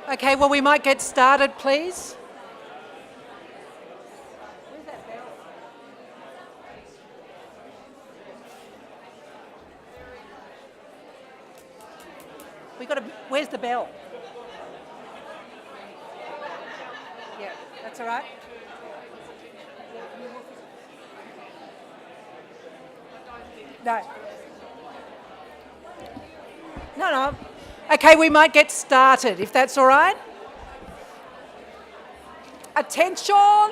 Okay, well, we might get started, please. Where's that bell? Where's the bell? Yeah, that's all right. No. Okay, we might get started, if that's all right. Attention! All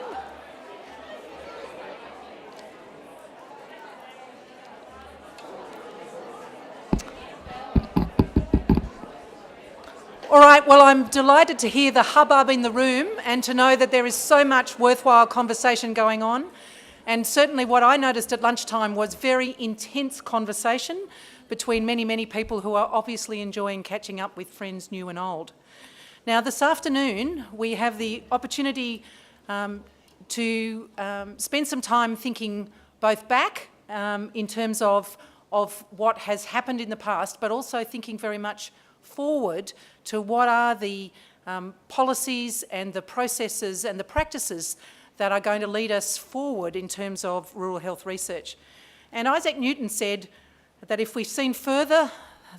right, well, I'm delighted to hear the hubbub in the room and to know that there is so much worthwhile conversation going on. And certainly what I noticed at lunchtime was very intense conversation between many, many people who are obviously enjoying catching up with friends new and old. Now, this afternoon, we have the opportunity to spend some time thinking both back in terms of what has happened in the past, but also thinking very much forward to what are the policies and the processes and the practices that are going to lead us forward in terms of rural health research. And Isaac Newton said that if we've seen further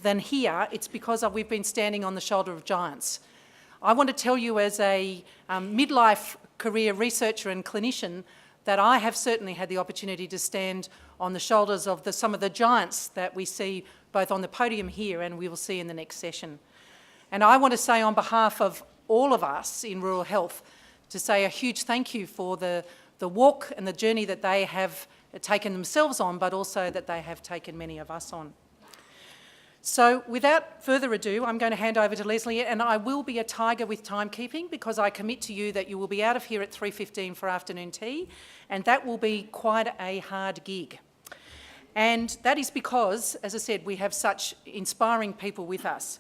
than here, it's because we've been standing on the shoulder of giants. I want to tell you as a midlife career researcher and clinician that I have certainly had the opportunity to stand on the shoulders of some of the giants that we see both on the podium here and we will see in the next session. And I want to say on behalf of all of us in rural health, to say a huge thank you for the walk and the journey that they have taken themselves on, but also that they have taken many of us on. So without further ado, I'm going to hand over to Lesley, and I will be a tiger with timekeeping because I commit to you that you will be out of here at 3:15 for afternoon tea, and that will be quite a hard gig. And that is because, as I said, we have such inspiring people with us.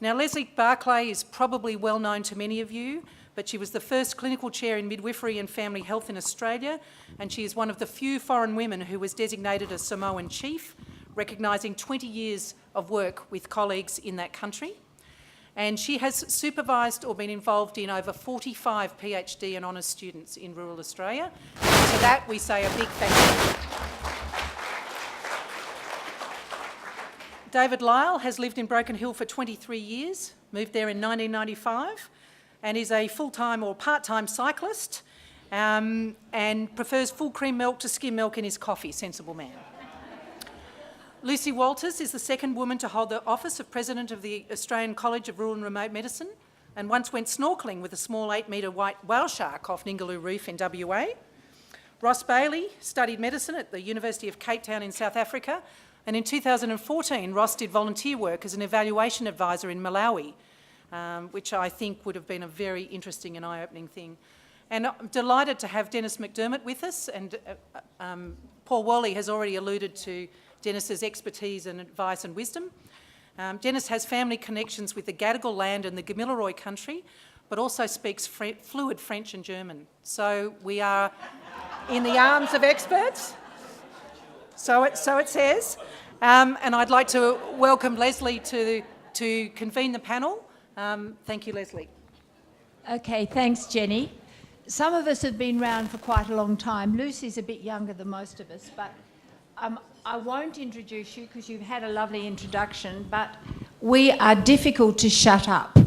Now, Lesley Barclay is probably well known to many of you, but she was the first clinical chair in midwifery and family health in Australia, and she is one of the few foreign women who was designated a Samoan chief, recognising 20 years of work with colleagues in that country. And she has supervised or been involved in over 45 PhD and honours students in rural Australia. And to that we say a big thank you. David Lyle has lived in Broken Hill for 23 years, moved there in 1995, and is a full-time or part-time cyclist and prefers full cream milk to skim milk in his coffee, sensible man. Lucie Walters is the second woman to hold the office of President of the Australian College of Rural and Remote Medicine and once went snorkelling with a small 8-metre white whale shark off Ningaloo Reef in WA. Ross Bailie studied medicine at the University of Cape Town in South Africa, and in 2014 Ross did volunteer work as an evaluation advisor in Malawi, which I think would have been a very interesting and eye-opening thing. And I'm delighted to have Dennis McDermott with us, and Paul Worley has already alluded to Dennis's expertise and advice and wisdom. Dennis has family connections with the Gadigal land and the Gamilaroi country, but also speaks fluid French and German. So we are in the arms of experts. So it says. And I'd like to welcome Lesley to convene the panel. Thank you, Lesley. Okay, thanks, Jenny. Some of us have been around for quite a long time. Lucie's a bit younger than most of us, but I won't introduce you because you've had a lovely introduction, but we are difficult to shut up.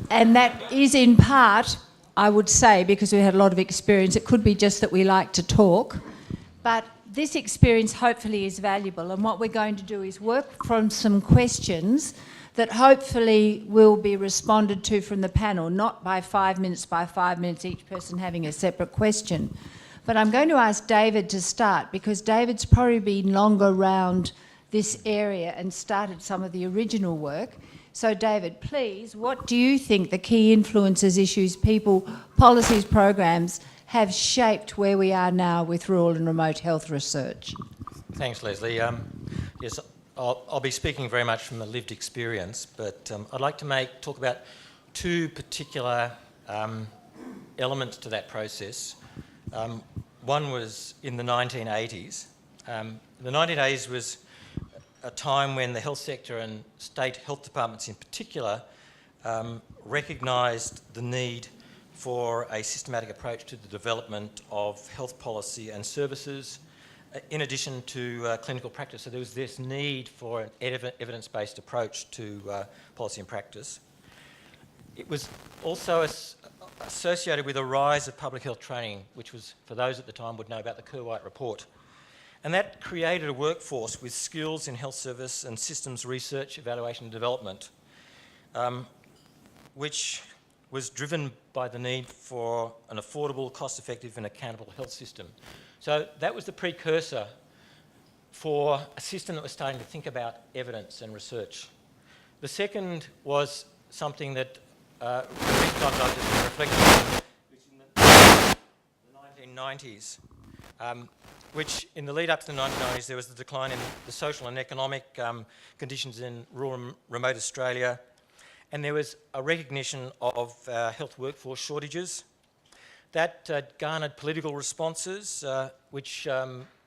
And that is in part, I would say, because we had a lot of experience. It could be just that we like to talk, but this experience hopefully is valuable, and what we're going to do is work from some questions that hopefully will be responded to from the panel, not by 5 minutes, each person having a separate question. But I'm going to ask David to start because David's probably been longer around this area and started some of the original work. So David, please, what do you think the key influences, issues, people, policies, programs have shaped where we are now with rural and remote health research? Thanks, Lesley. Yes, I'll be speaking very much from a lived experience, but I'd like to talk about two particular elements to that process. One was in the 1980s. The 1980s was a time when the health sector and state health departments in particular recognised the need for a systematic approach to the development of health policy and services, in addition to clinical practice. So there was this need for an evidence-based approach to policy and practice. It was also associated with a rise of public health training, which was, for those at the time would know about the Kerr-White report. And that created a workforce with skills in health service and systems research, evaluation and development, which was driven by the need for an affordable, cost-effective and accountable health system. So that was the precursor for a system that was starting to think about evidence and research. The second was something that recent times I've just been reflecting on, which in the 1990s, which in the lead up to the 1990s there was the decline in the social and economic conditions in rural and remote Australia, and there was a recognition of health workforce shortages. That garnered political responses, which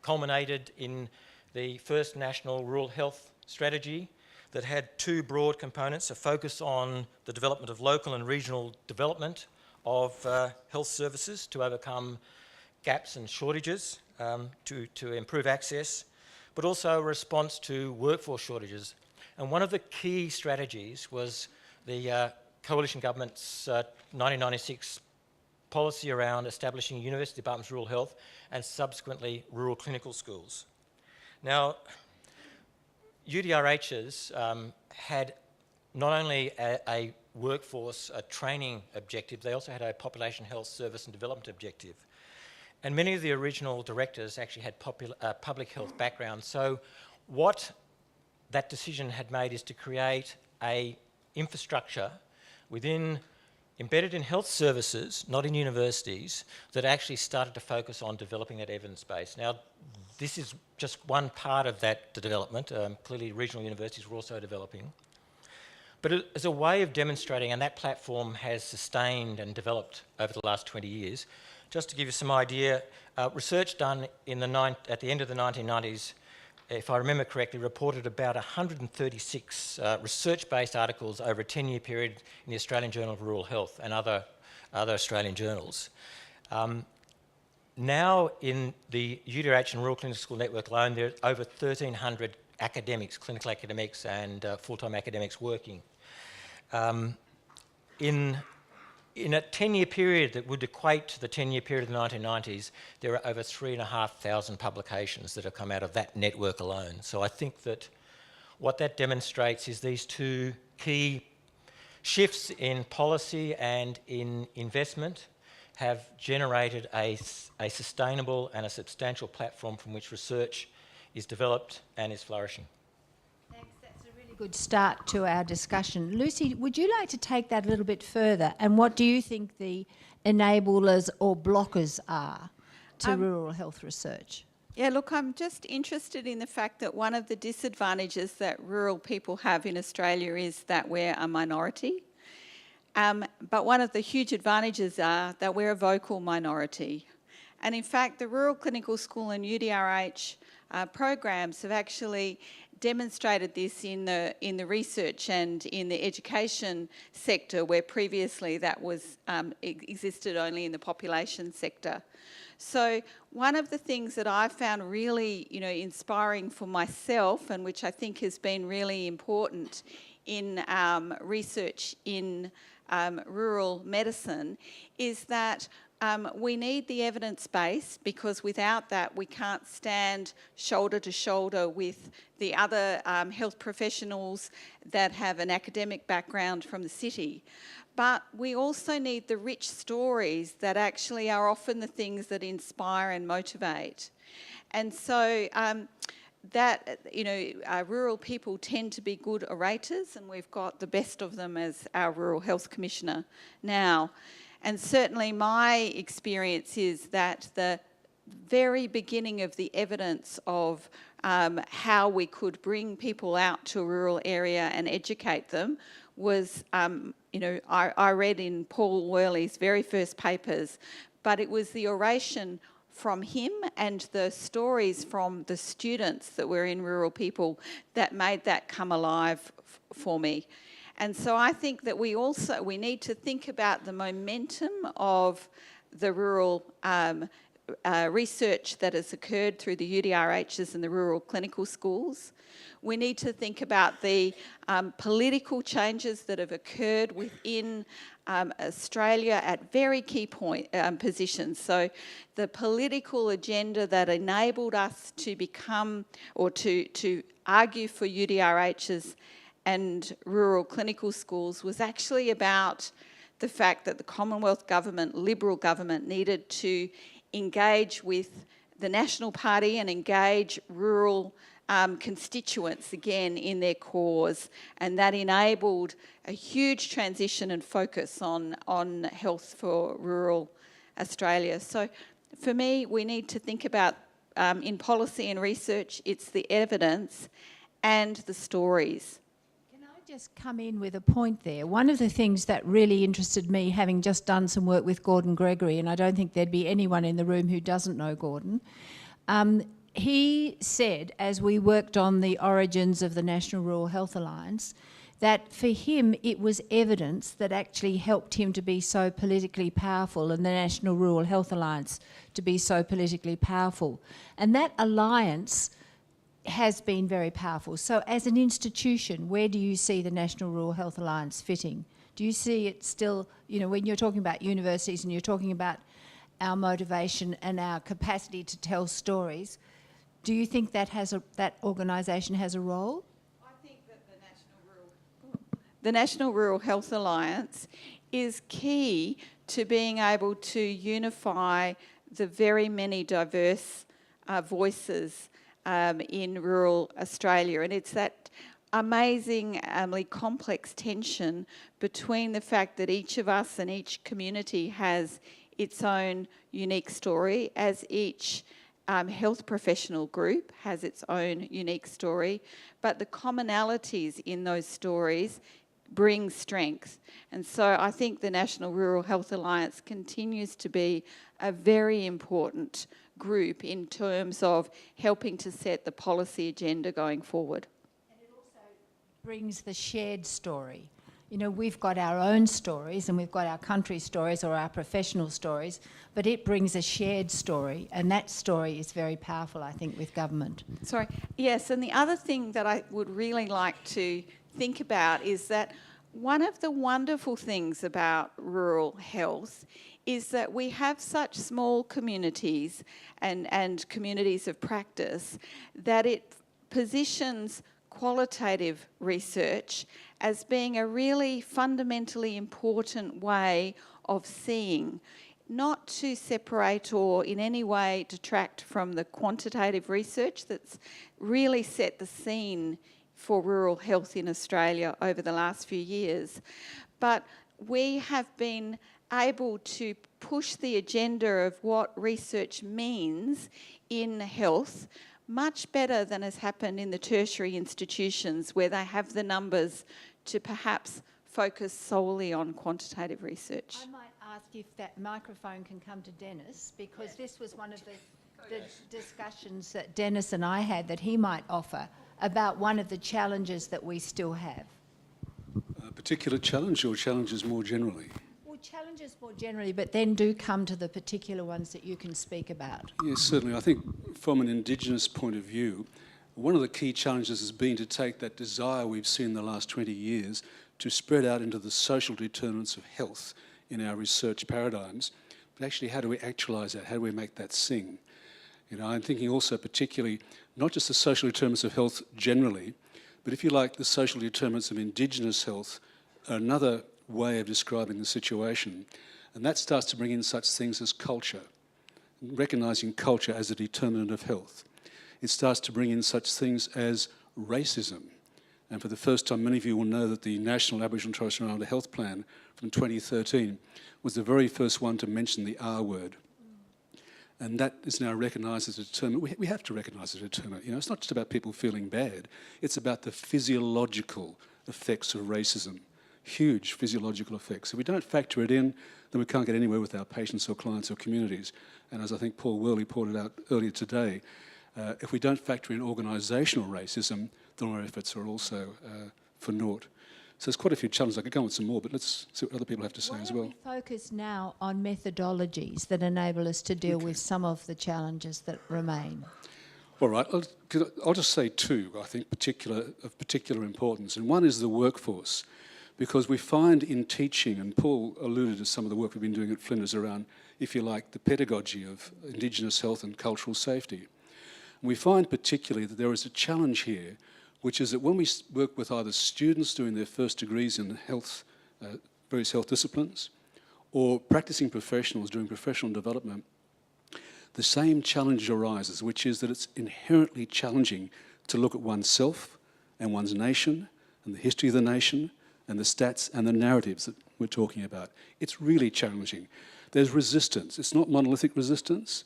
culminated in the first national rural health strategy that had two broad components: a focus on the development of local and regional development of health services to overcome gaps and shortages, to improve access, but also a response to workforce shortages. And one of the key strategies was the coalition government's 1996 policy around establishing university departments of rural health and subsequently rural clinical schools. Now, UDRHs had not only a workforce, a training objective, they also had a population health service and development objective. And many of the original directors actually had public health backgrounds. So what that decision had made is to create a infrastructure embedded in health services, not in universities, that actually started to focus on developing that evidence base. Now, this is just one part of that development. Clearly, regional universities were also developing. But as a way of demonstrating, and that platform has sustained and developed over the last 20 years, just to give you some idea, research done at the end of the 1990s, if I remember correctly, reported about 136 research-based articles over a 10-year period in the Australian Journal of Rural Health and other Australian journals. Now in the UDRH and Rural Clinical School Network alone, there are over 1,300 academics, clinical academics and full-time academics working. In a 10-year period that would equate to the 10-year period of the 1990s, there are over 3,500 publications that have come out of that network alone. So I think that what that demonstrates is these two key shifts in policy and in investment have generated a sustainable and a substantial platform from which research is developed and is flourishing. Good start to our discussion. Lucie, would you like to take that a little bit further, and what do you think the enablers or blockers are to rural health research? Yeah, look, I'm just interested in the fact that one of the disadvantages that rural people have in Australia is that we're a minority. But one of the huge advantages are that we're a vocal minority. And in fact, the Rural Clinical School and UDRH programs have actually demonstrated this in the research and in the education sector, where previously that was existed only in the population sector. So one of the things that I found really, inspiring for myself, and which I think has been really important in research in rural medicine, is that we need the evidence base, because without that we can't stand shoulder to shoulder with the other health professionals that have an academic background from the city. But we also need the rich stories that actually are often the things that inspire and motivate. And so rural people tend to be good orators, and we've got the best of them as our Rural Health Commissioner now. And certainly my experience is that the very beginning of the evidence of how we could bring people out to a rural area and educate them was, I read in Paul Worley's very first papers, but it was the oration from him and the stories from the students that were in rural people that made that come alive for me. And so I think that we need to think about the momentum of the rural research that has occurred through the UDRHs and the rural clinical schools. We need to think about the political changes that have occurred within Australia at very key positions. So the political agenda that enabled us to become, or to argue for UDRHs and rural clinical schools, was actually about the fact that the Commonwealth government, Liberal government, needed to engage with the National Party and engage rural constituents again in their cause, and that enabled a huge transition and focus on health for rural Australia. So for me, we need to think about, in policy and research, it's the evidence and the stories. Can I just come in with a point there? One of the things that really interested me, having just done some work with Gordon Gregory, and I don't think there'd be anyone in the room who doesn't know Gordon, he said, as we worked on the origins of the National Rural Health Alliance, that for him it was evidence that actually helped him to be so politically powerful, and the National Rural Health Alliance to be so politically powerful. And that alliance has been very powerful. So as an institution, where do you see the National Rural Health Alliance fitting? Do you see it still, when you're talking about universities and you're talking about our motivation and our capacity to tell stories, do you think that that organisation has a role? I think that the National Rural Health Alliance is key to being able to unify the very many diverse voices in rural Australia. And it's that amazingly complex tension between the fact that each of us and each community has its own unique story, as each health professional group has its own unique story, but the commonalities in those stories bring strength. And so I think the National Rural Health Alliance continues to be a very important group in terms of helping to set the policy agenda going forward. And it also brings the shared story. We've got our own stories and we've got our country stories or our professional stories, but it brings a shared story, and that story is very powerful, I think, with government. Sorry. Yes, and the other thing that I would really like to think about is that one of the wonderful things about rural health is that we have such small communities and communities of practice that it positions qualitative research as being a really fundamentally important way of seeing, not to separate or in any way detract from the quantitative research that's really set the scene for rural health in Australia over the last few years. But we have been able to push the agenda of what research means in health much better than has happened in the tertiary institutions, where they have the numbers to perhaps focus solely on quantitative research. I might ask if that microphone can come to Dennis, because this was one of the discussions that Dennis and I had that he might offer about one of the challenges that we still have. A particular challenge or challenges more generally? Well, challenges more generally, but then do come to the particular ones that you can speak about. Yes, certainly. I think from an Indigenous point of view, one of the key challenges has been to take that desire we've seen in the last 20 years to spread out into the social determinants of health in our research paradigms. But actually, how do we actualise that? How do we make that sing? I'm thinking also particularly not just the social determinants of health generally, but if you like, the social determinants of Indigenous health are another way of describing the situation. And that starts to bring in such things as culture, recognising culture as a determinant of health. It starts to bring in such things as racism. And for the first time, many of you will know that the National Aboriginal and Torres Strait Islander Health Plan from 2013 was the very first one to mention the R word. And that is now recognised as a determinant. We have to recognise as a determinant. It's not just about people feeling bad. It's about the physiological effects of racism, huge physiological effects. If we don't factor it in, then we can't get anywhere with our patients or clients or communities. And as I think Paul Worley pointed out earlier today, if we don't factor in organisational racism, then our efforts are also for naught. So there's quite a few challenges. I could go on some more, but let's see what other people have to say as well. We focus now on methodologies that enable us to deal with some of the challenges that remain. All right, I'll just say two, I think, of particular importance. And one is the workforce, because we find in teaching, and Paul alluded to some of the work we've been doing at Flinders around, if you like, the pedagogy of Indigenous health and cultural safety. And we find particularly that there is a challenge here, which is that when we work with either students doing their first degrees in health, various health disciplines, or practicing professionals doing professional development, the same challenge arises, which is that it's inherently challenging to look at oneself and one's nation and the history of the nation and the stats and the narratives that we're talking about. It's really challenging. There's resistance. It's not monolithic resistance.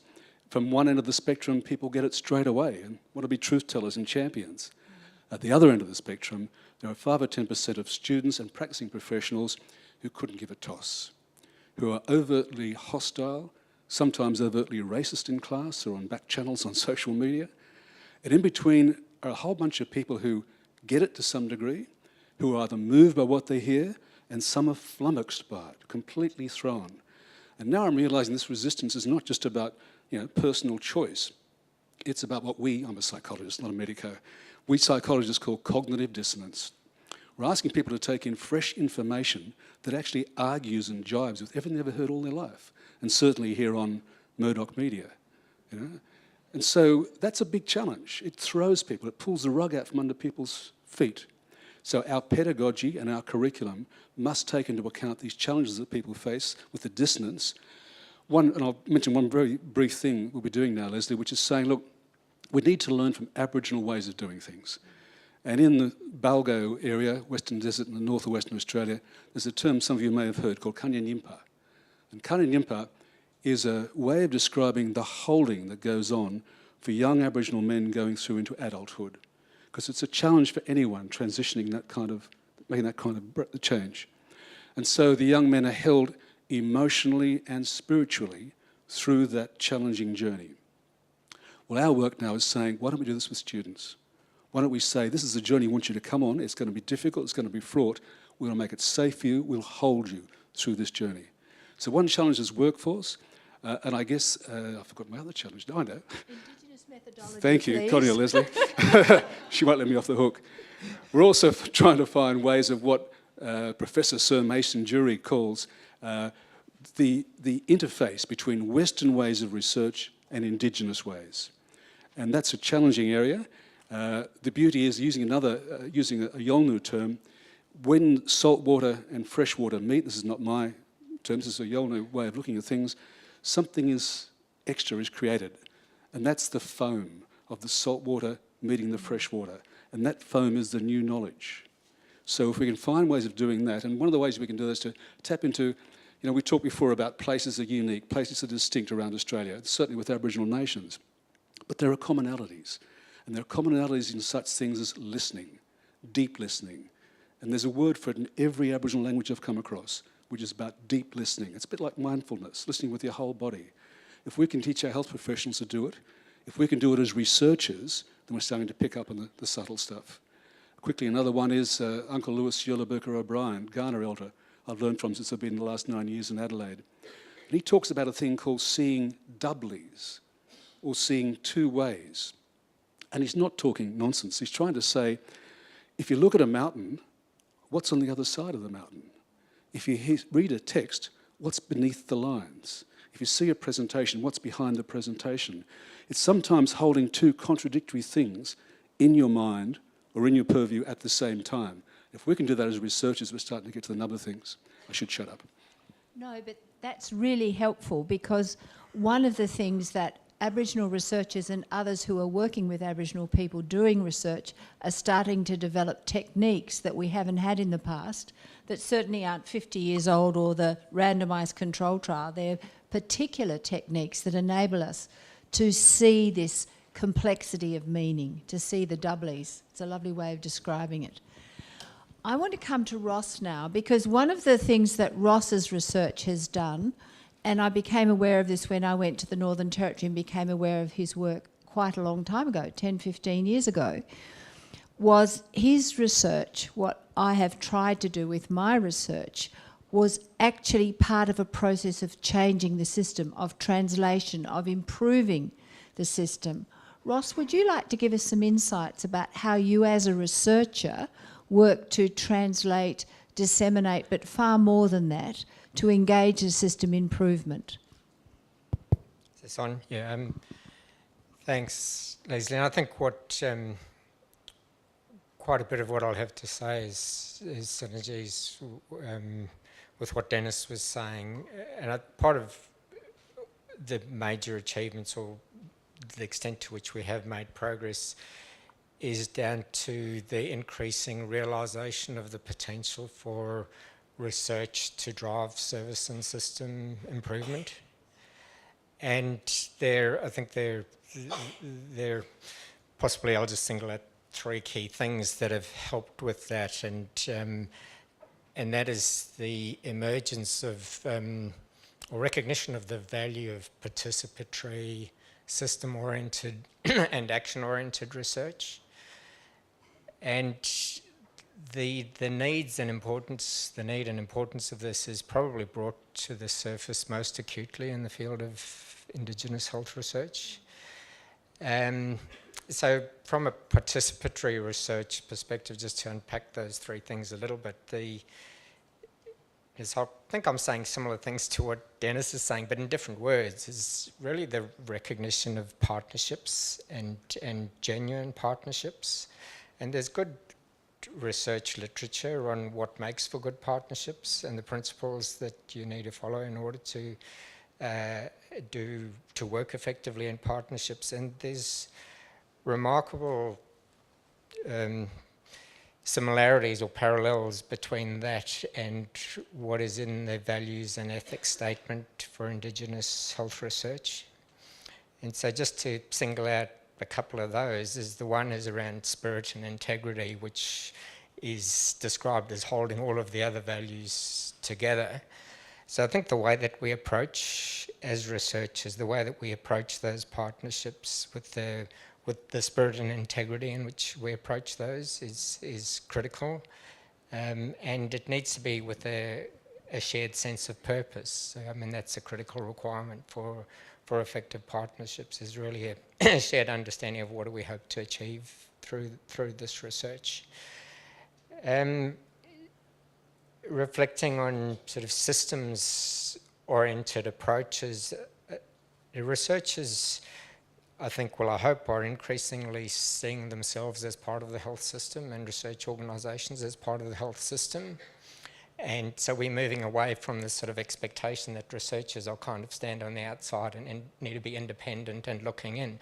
From one end of the spectrum, people get it straight away and want to be truth tellers and champions. At the other end of the spectrum, there are 5 or 10% of students and practicing professionals who couldn't give a toss, who are overtly hostile, sometimes overtly racist in class or on back channels on social media. And in between are a whole bunch of people who get it to some degree, who are either moved by what they hear, and some are flummoxed by it, completely thrown. And now I'm realising this resistance is not just about, personal choice. It's about what I'm a psychologist, not a medico, we psychologists call cognitive dissonance. We're asking people to take in fresh information that actually argues and jives with everything they've ever heard all their life, and certainly here on Murdoch Media. And so that's a big challenge. It throws people, it pulls the rug out from under people's feet. So our pedagogy and our curriculum must take into account these challenges that people face with the dissonance. And I'll mention one very brief thing we'll be doing now, Lesley, which is saying, look, we need to learn from Aboriginal ways of doing things. And in the Balgo area, Western Desert in the north of Western Australia, there's a term some of you may have heard called Kanyanyimpa. And Kanyanyimpa is a way of describing the holding that goes on for young Aboriginal men going through into adulthood. Because it's a challenge for anyone transitioning making that kind of change. And so the young men are held emotionally and spiritually through that challenging journey. Well, our work now is saying, why don't we do this with students? Why don't we say, this is a journey we want you to come on, it's going to be difficult, it's going to be fraught, we're going to make it safe for you, we'll hold you through this journey. So one challenge is workforce, and I guess, I forgot my other challenge, no, I know. Indigenous methodology, Thank you, please. Connie or Lesley. She won't let me off the hook. We're also trying to find ways of what Professor Sir Mason Jury calls the interface between Western ways of research and Indigenous ways. And that's a challenging area. The beauty is using a Yolngu term, when saltwater and freshwater meet, this is not my term, this is a Yolngu way of looking at things, something extra is created. And that's the foam of the saltwater meeting the freshwater. And that foam is the new knowledge. So if we can find ways of doing that, and one of the ways we can do this is to tap into, we talked before about places that are unique, places that are distinct around Australia, certainly with Aboriginal nations. But there are commonalities. And there are commonalities in such things as listening, deep listening. And there's a word for it in every Aboriginal language I've come across, which is about deep listening. It's a bit like mindfulness, listening with your whole body. If we can teach our health professionals to do it, if we can do it as researchers, then we're starting to pick up on the subtle stuff. Quickly, another one is Uncle Lewis Yulaburka O'Brien, Ghana elder, I've learned from since I've been in the last 9 years in Adelaide. And he talks about a thing called seeing doublies, or seeing two ways. And he's not talking nonsense. He's trying to say, if you look at a mountain, what's on the other side of the mountain? If you read a text, what's beneath the lines? If you see a presentation, what's behind the presentation? It's sometimes holding two contradictory things in your mind or in your purview at the same time. If we can do that as researchers, we're starting to get to the nub of things. I should shut up. No, but that's really helpful, because one of the things that Aboriginal researchers and others who are working with Aboriginal people doing research are starting to develop techniques that we haven't had in the past, that certainly aren't 50 years old or the randomised control trial. They're particular techniques that enable us to see this complexity of meaning, to see the doublies. It's a lovely way of describing it. I want to come to Ross now, because one of the things that Ross's research has done, and I became aware of this when I went to the Northern Territory and became aware of his work quite a long time ago, 10, 15 years ago, was his research, what I have tried to do with my research, was actually part of a process of changing the system, of translation, of improving the system. Ross, would you like to give us some insights about how you as a researcher work to translate, disseminate, but far more than that, to engage in system improvement? Is this on? Yeah. Thanks, Lesley. And I think what quite a bit of what I'll have to say is synergies with what Dennis was saying. And part of the major achievements, or the extent to which we have made progress, is down to the increasing realisation of the potential for research to drive service and system improvement. And I think they're possibly, I'll just single out 3 key things that have helped with that, and that is the emergence of or recognition of the value of participatory, system-oriented and action-oriented research, and the need and importance of this is probably brought to the surface most acutely in the field of Indigenous health research. So from a participatory research perspective, just to unpack those 3 things a little bit, I think I'm saying similar things to what Dennis is saying, but in different words, is really the recognition of partnerships and genuine partnerships. And there's good research literature on what makes for good partnerships and the principles that you need to follow in order to work effectively in partnerships. And there's remarkable similarities or parallels between that and what is in the values and ethics statement for Indigenous health research. And so just to single out a couple of those, is the one is around spirit and integrity, which is described as holding all of the other values together. So I think the way that we approach as researchers, the way that we approach those partnerships with the spirit and integrity in which we approach those is critical, and it needs to be with a shared sense of purpose. So, I mean, that's a critical requirement for effective partnerships, is really a shared understanding of what do we hope to achieve through this research. Reflecting on sort of systems-oriented approaches, the researchers, I think, well, I hope, are increasingly seeing themselves as part of the health system and research organisations as part of the health system. And so we're moving away from this sort of expectation that researchers are kind of stand on the outside and need to be independent and looking in.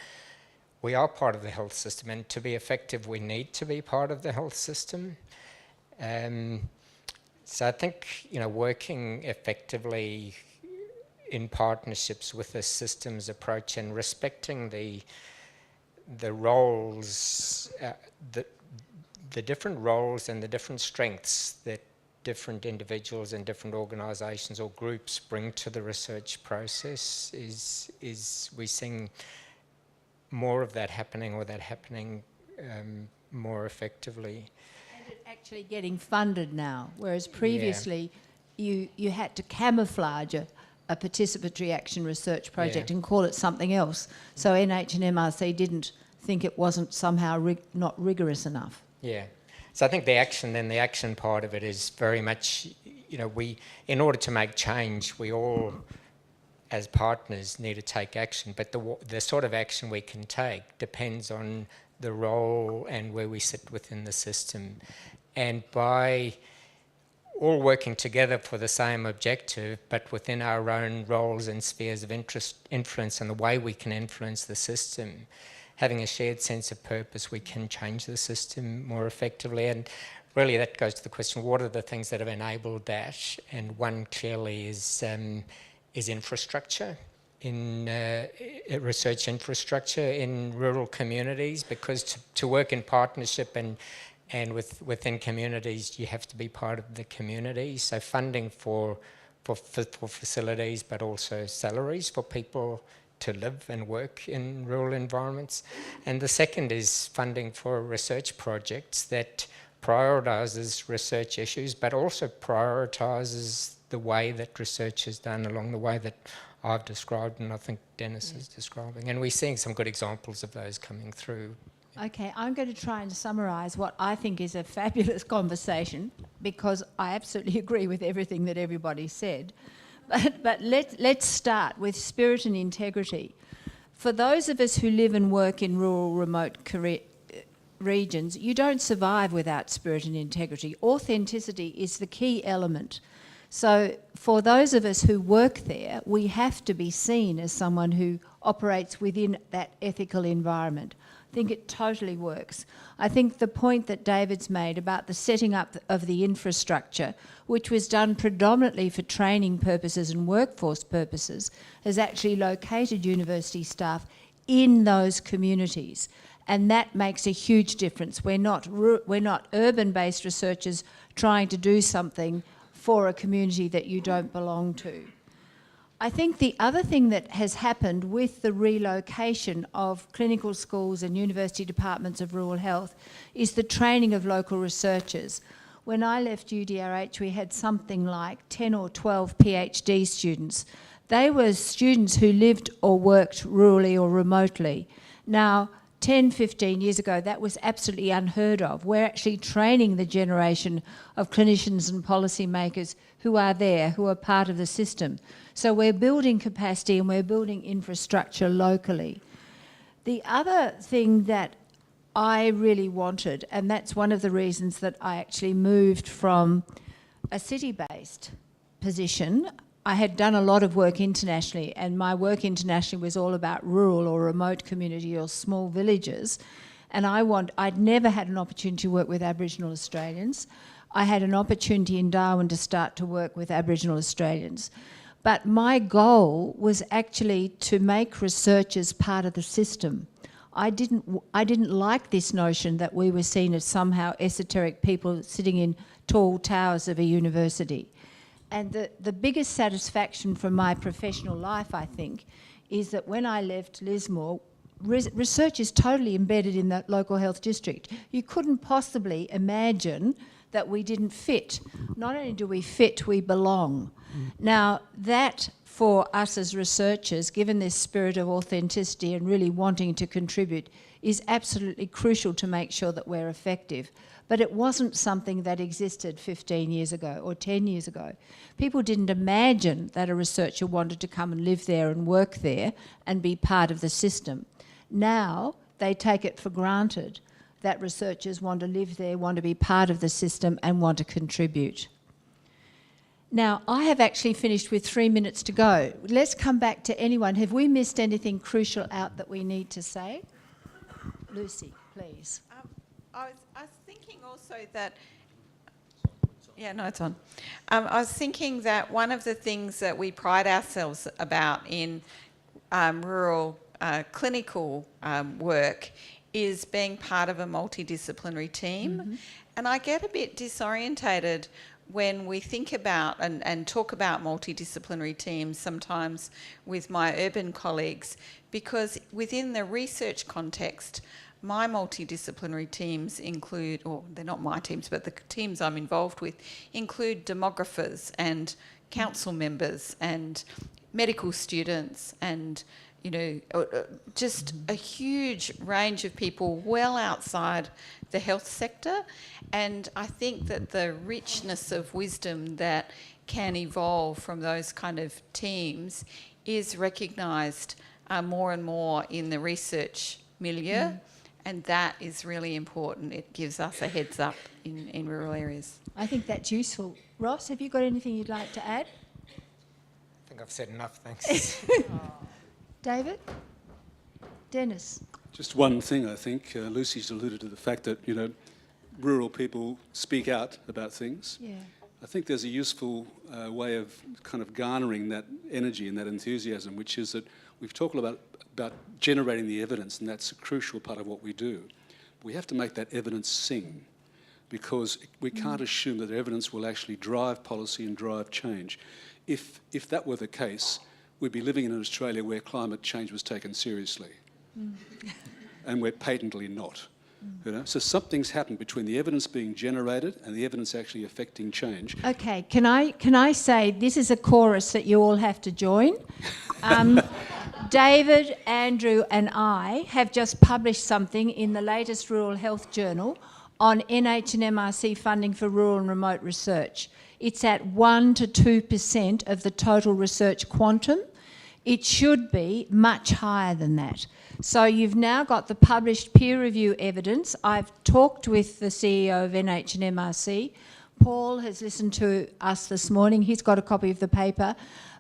We are part of the health system, and to be effective, we need to be part of the health system. So I think, working effectively in partnerships with a systems approach and respecting the roles, the different roles and the different strengths that different individuals and different organisations or groups bring to the research process is we're seeing more of that happening, or that happening more effectively. And it actually getting funded now, whereas previously you had to camouflage a participatory action research project and call it something else. So NH and MRC didn't think it wasn't somehow not rigorous enough. Yeah. So I think the action part of it is very much, in order to make change, we all, as partners, need to take action. But the sort of action we can take depends on the role and where we sit within the system. And by all working together for the same objective, but within our own roles and spheres of influence and the way we can influence the system, having a shared sense of purpose, we can change the system more effectively. And really that goes to the question, what are the things that have enabled that? And one clearly is infrastructure, in research infrastructure in rural communities, because to work in partnership and within communities, you have to be part of the community. So funding for facilities, but also salaries for people to live and work in rural environments. And the second is funding for research projects that prioritises research issues, but also prioritises the way that research is done along the way that I've described, and I think Dennis is describing. And we're seeing some good examples of those coming through. Okay, I'm going to try and summarise what I think is a fabulous conversation, because I absolutely agree with everything that everybody said. But let's start with spirit and integrity. For those of us who live and work in rural, remote regions, you don't survive without spirit and integrity. Authenticity is the key element. So for those of us who work there, we have to be seen as someone who operates within that ethical environment. I think it totally works. I think the point that David's made about the setting up of the infrastructure, which was done predominantly for training purposes and workforce purposes, has actually located university staff in those communities. And that makes a huge difference. We're not urban-based researchers trying to do something for a community that you don't belong to. I think the other thing that has happened with the relocation of clinical schools and university departments of rural health is the training of local researchers. When I left UDRH, we had something like 10 or 12 PhD students. They were students who lived or worked rurally or remotely. Now, 10, 15 years ago, that was absolutely unheard of. We're actually training the generation of clinicians and policymakers who are there, who are part of the system. So we're building capacity and we're building infrastructure locally. The other thing that I really wanted, and that's one of the reasons that I actually moved from a city-based position. I had done a lot of work internationally, and my work internationally was all about rural or remote community or small villages. And I'd never had an opportunity to work with Aboriginal Australians. I had an opportunity in Darwin to start to work with Aboriginal Australians. But my goal was actually to make researchers part of the system. I didn't like this notion that we were seen as somehow esoteric people sitting in tall towers of a university. And the biggest satisfaction from my professional life, I think, is that when I left Lismore, research is totally embedded in that local health district. You couldn't possibly imagine that we didn't fit. Not only do we fit, we belong. Now, that for us as researchers, given this spirit of authenticity and really wanting to contribute, is absolutely crucial to make sure that we're effective. But it wasn't something that existed 15 years ago or 10 years ago. People didn't imagine that a researcher wanted to come and live there and work there and be part of the system. Now they take it for granted that researchers want to live there, want to be part of the system and want to contribute. Now, I have actually finished with 3 minutes to go. Let's come back to anyone. Have we missed anything crucial out that we need to say? Lucie, please. I was thinking also that, yeah, no, it's on. I was thinking that one of the things that we pride ourselves about in rural clinical work is being part of a multidisciplinary team. Mm-hmm. And I get a bit disorientated when we think about and talk about multidisciplinary teams sometimes with my urban colleagues, because within the research context, my multidisciplinary teams include, or they're not my teams, but the teams I'm involved with include demographers and council members and medical students and, you know, just a huge range of people well outside the health sector. And I think that the richness of wisdom that can evolve from those kind of teams is recognised more and more in the research milieu. Mm. And that is really important. It gives us a heads up in rural areas. I think that's useful. Ross, have you got anything you'd like to add? I think I've said enough, thanks. David? Dennis? Just one thing, I think. Lucie's alluded to the fact that, you know, rural people speak out about things. Yeah. I think there's a useful way of kind of garnering that energy and that enthusiasm, which is that we've talked about generating the evidence, and that's a crucial part of what we do. We have to make that evidence sing, because we can't assume that the evidence will actually drive policy and drive change. If that were the case, we'd be living in an Australia where climate change was taken seriously. And we're patently not. You know? So something's happened between the evidence being generated and the evidence actually affecting change. Okay, can I say this is a chorus that you all have to join? David, Andrew and I have just published something in the latest Rural Health Journal on NH and MRC funding for rural and remote research. It's at 1 to 2% of the total research quantum. It should be much higher than that. So you've now got the published peer review evidence. I've talked with the CEO of NH and MRC. Paul has listened to us this morning. He's got a copy of the paper.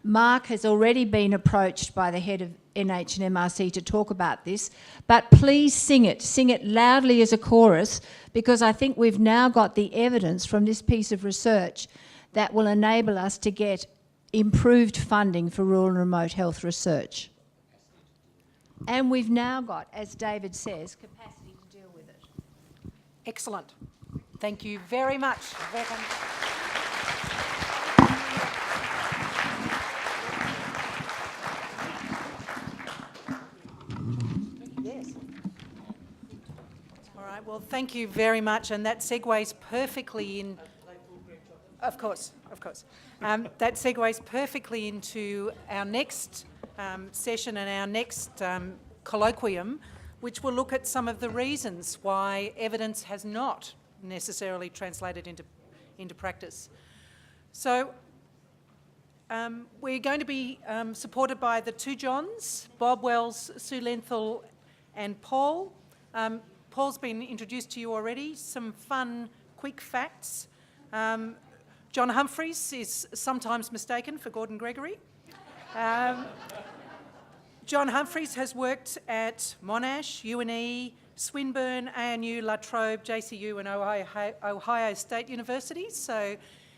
Mark has already been approached by the head of NH and MRC to talk about this. But please sing it loudly as a chorus, because I think we've now got the evidence from this piece of research that will enable us to get improved funding for rural and remote health research. And we've now got, as David says, capacity to deal with it. Excellent. Thank you very much. Yes. All right, well, thank you very much, and that segues perfectly in... Of course. That segues perfectly into our next session and our next colloquium, which will look at some of the reasons why evidence has not necessarily translated into practice. So we're going to be supported by the two Johns, Bob Wells, Sue Lenthall and Paul. Paul's been introduced to you already. Some fun, quick facts. John Humphreys is sometimes mistaken for Gordon Gregory. John Humphreys has worked at Monash, UNE, Swinburne, ANU, La Trobe, JCU and Ohio State Universities. So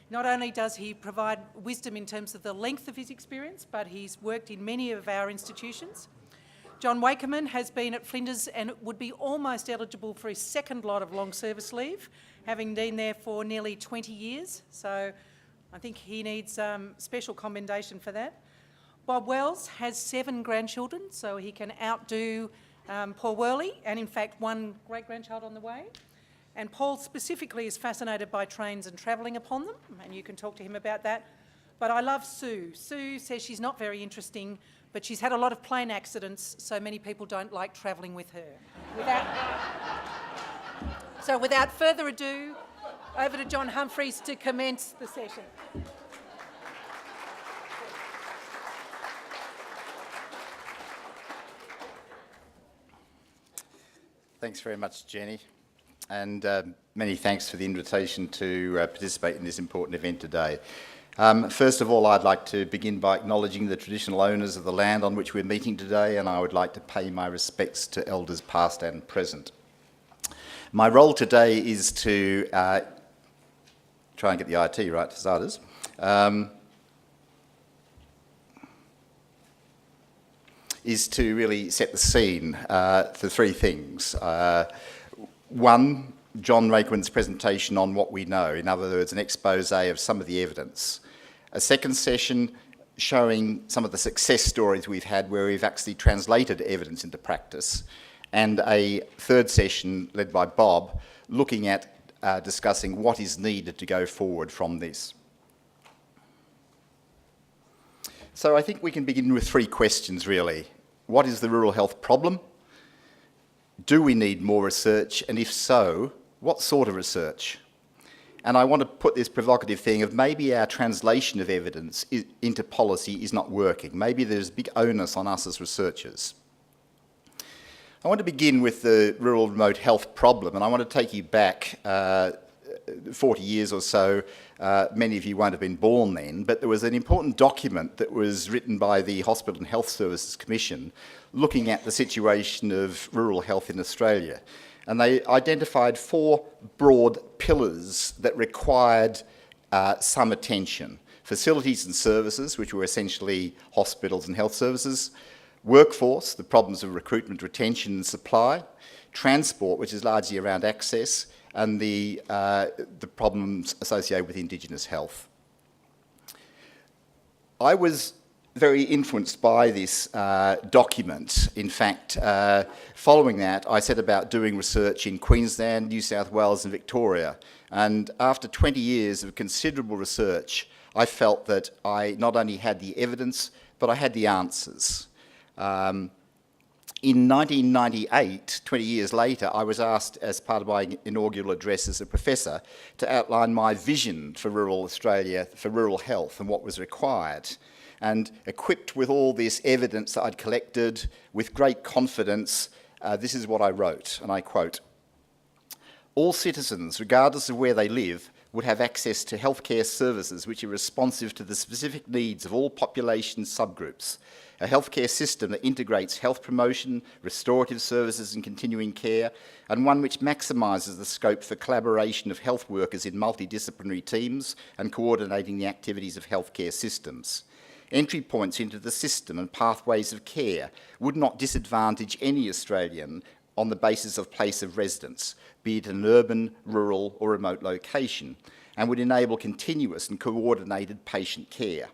not only does he provide wisdom in terms of the length of his experience, but he's worked in many of our institutions. John Wakerman has been at Flinders and would be almost eligible for his second lot of long service leave, having been there for nearly 20 years. So I think he needs special commendation for that. Bob Wells has 7 grandchildren, so he can outdo poor Worley, and in fact 1 great-grandchild on the way. And Paul specifically is fascinated by trains and travelling upon them, and you can talk to him about that. But I love Sue. Sue says she's not very interesting, but she's had a lot of plane accidents, so many people don't like travelling with her. So without further ado, over to John Humphreys to commence the session. Thanks very much, Jenny, and many thanks for the invitation to participate in this important event today. First of all, I'd like to begin by acknowledging the traditional owners of the land on which we're meeting today, and I would like to pay my respects to elders past and present. My role today is to try and get the IT right for starters. Is to really set the scene for 3 things. 1, John Wakeman's presentation on what we know, in other words, an expose of some of the evidence. A second session showing some of the success stories we've had where we've actually translated evidence into practice. And a third session led by Bob, looking at discussing what is needed to go forward from this. So I think we can begin with 3 questions really. What is the rural health problem? Do we need more research? And if so, what sort of research? And I want to put this provocative thing of maybe our translation of evidence into policy is not working. Maybe there's a big onus on us as researchers. I want to begin with the rural remote health problem, and I want to take you back 40 years or so. Many of you won't have been born then, but there was an important document that was written by the Hospital and Health Services Commission looking at the situation of rural health in Australia. And they identified 4 broad pillars that required some attention. Facilities and services, which were essentially hospitals and health services. Workforce, the problems of recruitment, retention and supply. Transport, which is largely around access. And the problems associated with Indigenous health. I was very influenced by this document. In fact, following that, I set about doing research in Queensland, New South Wales and Victoria. And after 20 years of considerable research, I felt that I not only had the evidence, but I had the answers. In 1998, 20 years later, I was asked, as part of my inaugural address as a professor, to outline my vision for rural Australia, for rural health and what was required. And equipped with all this evidence that I'd collected, with great confidence, this is what I wrote, and I quote, "All citizens, regardless of where they live, would have access to healthcare services which are responsive to the specific needs of all population subgroups. A healthcare system that integrates health promotion, restorative services and continuing care, and one which maximises the scope for collaboration of health workers in multidisciplinary teams and coordinating the activities of healthcare systems. Entry points into the system and pathways of care would not disadvantage any Australian on the basis of place of residence, be it an urban, rural or remote location, and would enable continuous and coordinated patient care.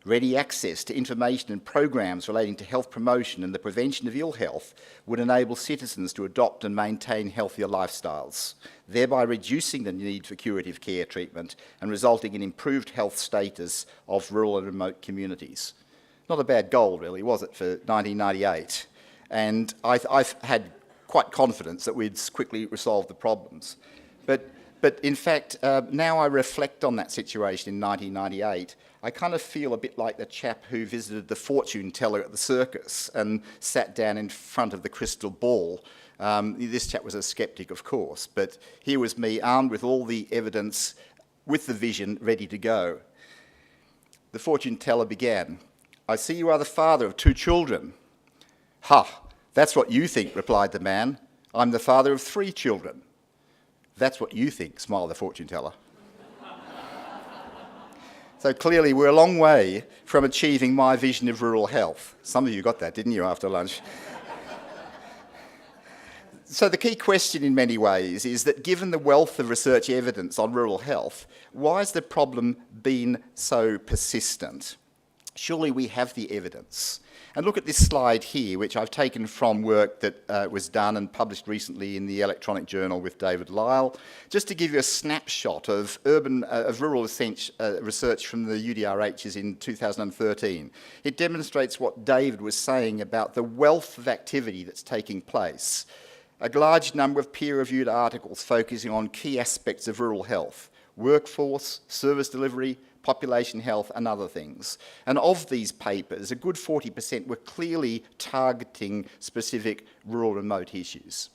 Ready access to information and programs relating to health promotion and the prevention of ill health would enable citizens to adopt and maintain healthier lifestyles, thereby reducing the need for curative care treatment and resulting in improved health status of rural and remote communities." Not a bad goal, really, was it, for 1998? And I've had quite confidence that we'd quickly resolve the problems. But in fact, now I reflect on that situation in 1998, I kind of feel a bit like the chap who visited the fortune teller at the circus and sat down in front of the crystal ball. This chap was a sceptic, of course, but here was me armed with all the evidence, with the vision ready to go. The fortune teller began, "I see you are the father of 2 children. "Ha, that's what you think," replied the man. "I'm the father of 3 children. "That's what you think," smiled the fortune teller. So clearly we're a long way from achieving my vision of rural health. Some of you got that, didn't you, after lunch? So the key question in many ways is that given the wealth of research evidence on rural health, why has the problem been so persistent? Surely we have the evidence. And look at this slide here, which I've taken from work that was done and published recently in the Electronic Journal with David Lyle, just to give you a snapshot of rural research from the UDRHs in 2013. It demonstrates what David was saying about the wealth of activity that's taking place. A large number of peer-reviewed articles focusing on key aspects of rural health, workforce, service delivery, population health and other things. And of these papers, a good 40% were clearly targeting specific rural remote issues.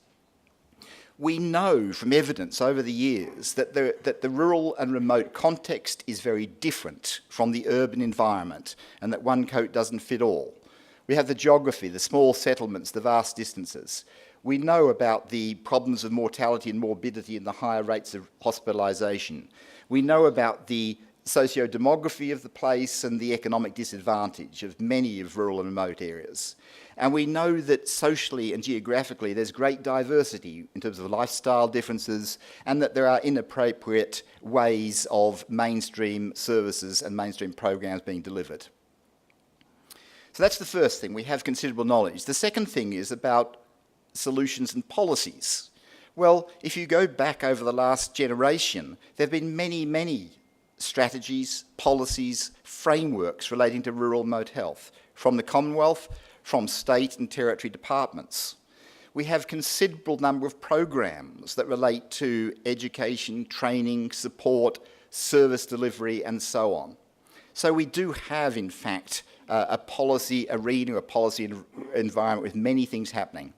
We know from evidence over the years that the rural and remote context is very different from the urban environment and that one coat doesn't fit all. We have the geography, the small settlements, the vast distances. We know about the problems of mortality and morbidity and the higher rates of hospitalisation. We know about the socio-demography of the place and the economic disadvantage of many of rural and remote areas. And we know that socially and geographically there's great diversity in terms of lifestyle differences and that there are inappropriate ways of mainstream services and mainstream programs being delivered. So that's the first thing, we have considerable knowledge. The second thing is about solutions and policies. Well, if you go back over the last generation, there have been many strategies, policies, frameworks relating to rural remote health, from the Commonwealth, from state and territory departments. We have considerable number of programs that relate to education, training, support, service delivery, and so on. So we do have, in fact, a policy arena, a policy environment with many things happening.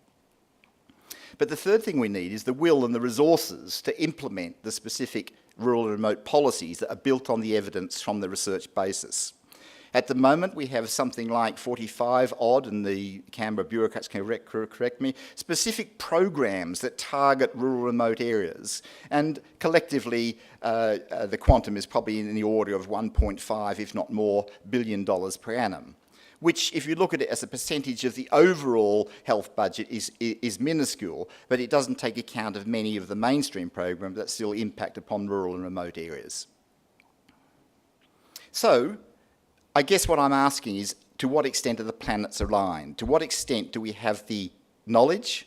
But the third thing we need is the will and the resources to implement the specific rural and remote policies that are built on the evidence from the research basis. At the moment, we have something like 45 odd, and the Canberra bureaucrats can correct me, specific programs that target rural remote areas. And collectively, the quantum is probably in the order of 1.5, if not more, billion dollars per annum, which, if you look at it as a percentage of the overall health budget, is minuscule, but it doesn't take account of many of the mainstream programs that still impact upon rural and remote areas. So, I guess what I'm asking is, to what extent are the planets aligned? To what extent do we have the knowledge,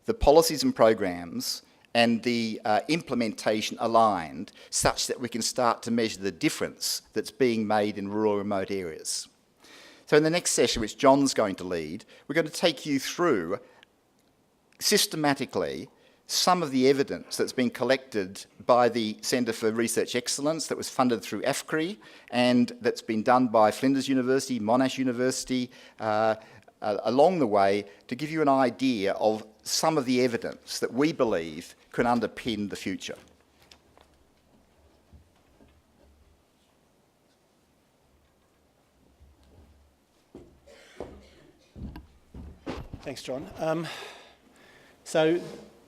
the policies and programs, and the implementation aligned such that we can start to measure the difference that's being made in rural remote areas? So in the next session, which John's going to lead, we're going to take you through systematically some of the evidence that's been collected by the Centre for Research Excellence that was funded through AFCRI and that's been done by Flinders University, Monash University, along the way, to give you an idea of some of the evidence that we believe can underpin the future. Thanks, John.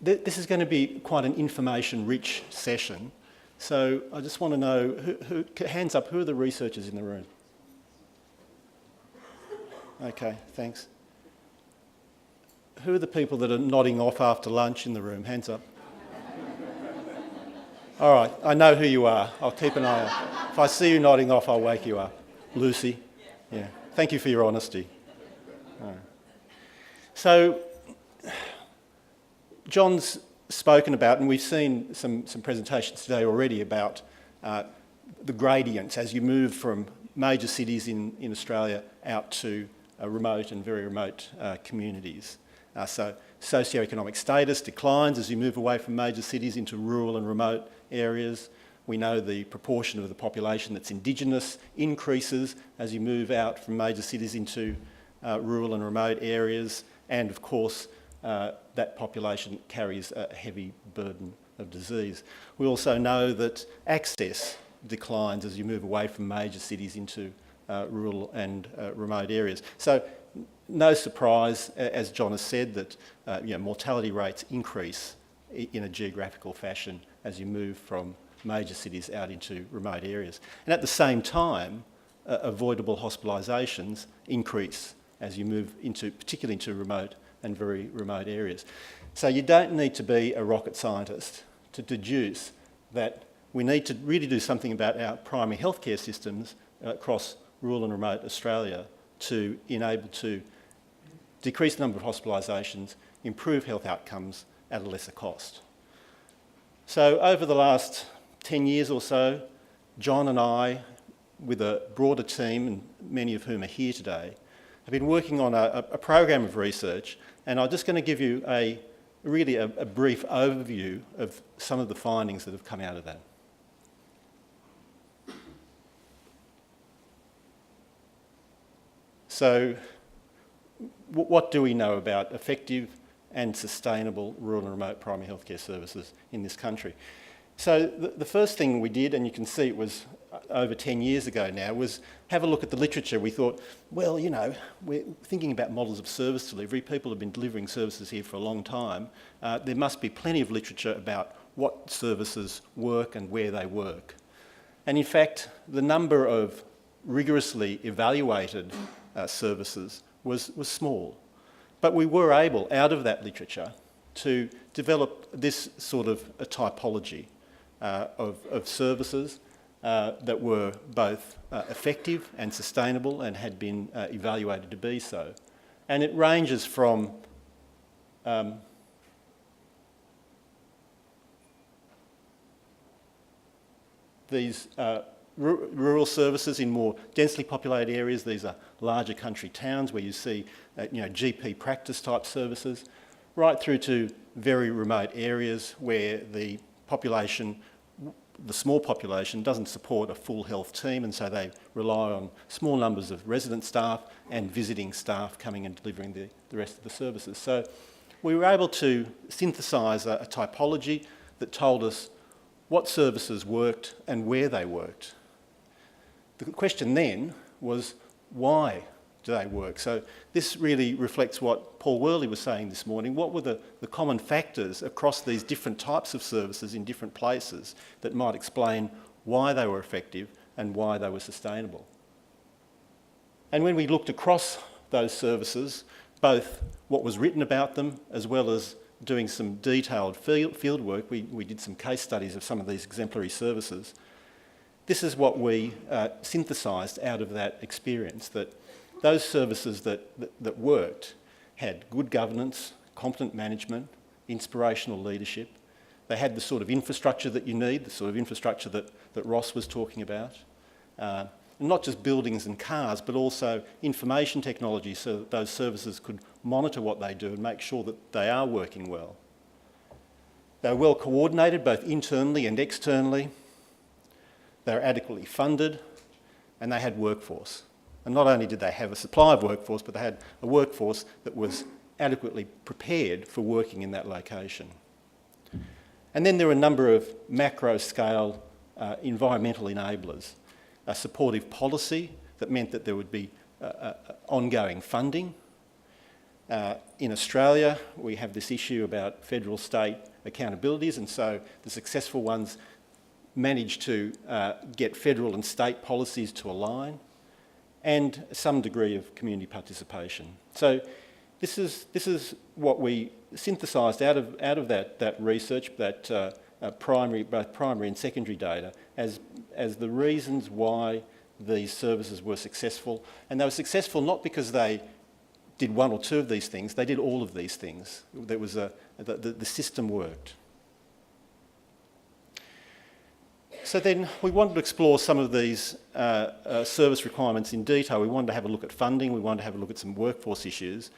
This is going to be quite an information-rich session. So I just want to know, hands up, who are the researchers in the room? Okay, thanks. Who are the people that are nodding off after lunch in the room? Hands up. All right, I know who you are. I'll keep an eye out. If I see you nodding off, I'll wake you up. Lucie? Yeah. Thank you for your honesty. All right. So, John's spoken about, and we've seen some presentations today already about the gradients as you move from major cities in Australia out to remote and very remote communities. So socioeconomic status declines as you move away from major cities into rural and remote areas. We know the proportion of the population that's Indigenous increases as you move out from major cities into rural and remote areas. And of course, that population carries a heavy burden of disease. We also know that access declines as you move away from major cities into rural and remote areas. So no surprise, as John has said, that mortality rates increase in a geographical fashion as you move from major cities out into remote areas. And at the same time, avoidable hospitalisations increase as you move into, particularly into remote and very remote areas. So you don't need to be a rocket scientist to deduce that we need to really do something about our primary healthcare systems across rural and remote Australia to enable to decrease the number of hospitalisations, improve health outcomes at a lesser cost. So over the last 10 years or so, John and I, with a broader team, and many of whom are here today, have been working on a program of research, and I'm just going to give you a brief overview of some of the findings that have come out of that. So, what do we know about effective and sustainable rural and remote primary healthcare services in this country? So the first thing we did, and you can see it was over 10 years ago now, was have a look at the literature. We thought, well, we're thinking about models of service delivery. People have been delivering services here for a long time. There must be plenty of literature about what services work and where they work. And in fact, the number of rigorously evaluated services was small. But we were able, out of that literature, to develop this sort of a typology of services that were both effective and sustainable and had been evaluated to be so. And it ranges from these rural services in more densely populated areas. These are larger country towns where you see GP practice type services, right through to very remote areas where the population, the small population, doesn't support a full health team, and so they rely on small numbers of resident staff and visiting staff coming and delivering the rest of the services. So we were able to synthesise a typology that told us what services worked and where they worked. The question then was, why do they work? So this really reflects what Paul Worley was saying this morning. What were the common factors across these different types of services in different places that might explain why they were effective and why they were sustainable? And when we looked across those services, both what was written about them as well as doing some detailed field work, we did some case studies of some of these exemplary services. this is what we synthesised out of that experience, that those services that worked had good governance, competent management, inspirational leadership. They had the sort of infrastructure that you need, the sort of infrastructure that Ross was talking about. Not just buildings and cars, but also information technology so that those services could monitor what they do and make sure that they are working well. They were well coordinated both internally and externally. They were adequately funded, and they had workforce. And not only did they have a supply of workforce, but they had a workforce that was adequately prepared for working in that location. And then there were a number of macro-scale environmental enablers. A supportive policy that meant that there would be ongoing funding. In Australia, we have this issue about federal-state accountabilities, and so the successful ones managed to get federal and state policies to align, and some degree of community participation. So this is what we synthesised out of that research, that both primary and secondary data, as the reasons why these services were successful. And they were successful not because they did one or two of these things, they did all of these things. There was the system worked. So then we wanted to explore some of these service requirements in detail. We wanted to have a look at funding, we wanted to have a look at some workforce issues.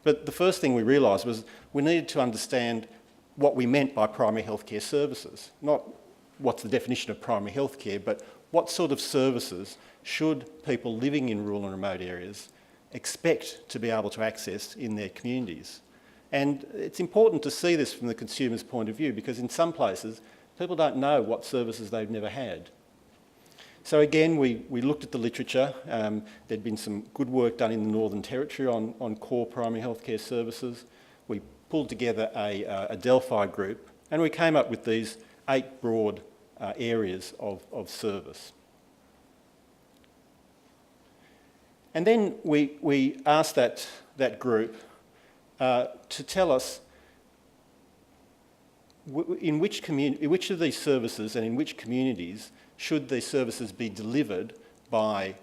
But the first thing we realised was we needed to understand what we meant by primary healthcare services. Not what's the definition of primary healthcare, but what sort of services should people living in rural and remote areas expect to be able to access in their communities. And it's important to see this from the consumer's point of view, because in some places people don't know what services they've never had. So again, we looked at the literature. There'd been some good work done in the Northern Territory on core primary healthcare services. We pulled together a Delphi group, and we came up with these 8 broad areas of service. And then we asked that group to tell us in which of these services and in which communities should these services be delivered by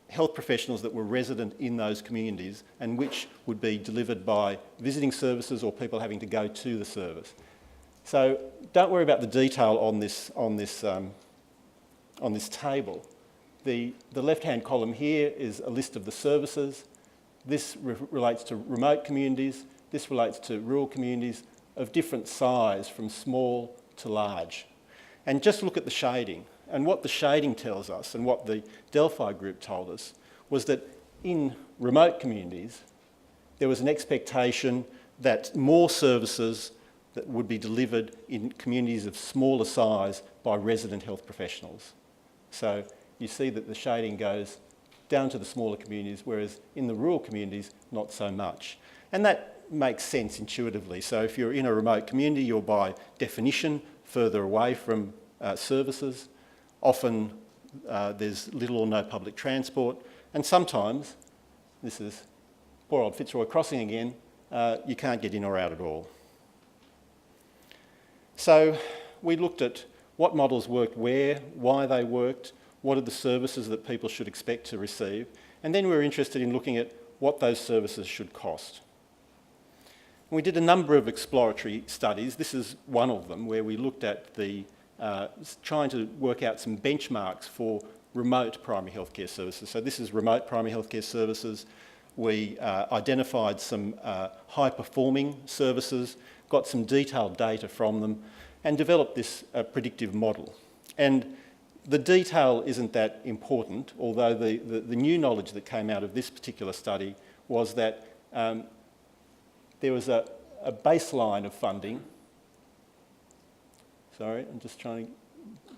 health professionals that were resident in those communities, and which would be delivered by visiting services or people having to go to the service. So don't worry about the detail on this table. The left-hand column here is a list of the services. This relates to remote communities. This relates to rural communities of different size, from small to large. And just look at the shading. And what the shading tells us, and what the Delphi group told us, was that in remote communities, there was an expectation that more services that would be delivered in communities of smaller size by resident health professionals. So you see that the shading goes down to the smaller communities, whereas in the rural communities, not so much. And that makes sense intuitively. So if you're in a remote community, you're by definition further away from services. Often there's little or no public transport, and sometimes, this is poor old Fitzroy Crossing again, you can't get in or out at all. So we looked at what models worked where, why they worked, what are the services that people should expect to receive, and then we were interested in looking at what those services should cost. And we did a number of exploratory studies. This is one of them, where we looked at trying to work out some benchmarks for remote primary healthcare services. So this is remote primary healthcare services. We identified some high-performing services, got some detailed data from them, and developed this predictive model. And the detail isn't that important, although the new knowledge that came out of this particular study was that there was a baseline of funding. Sorry, I'm just trying to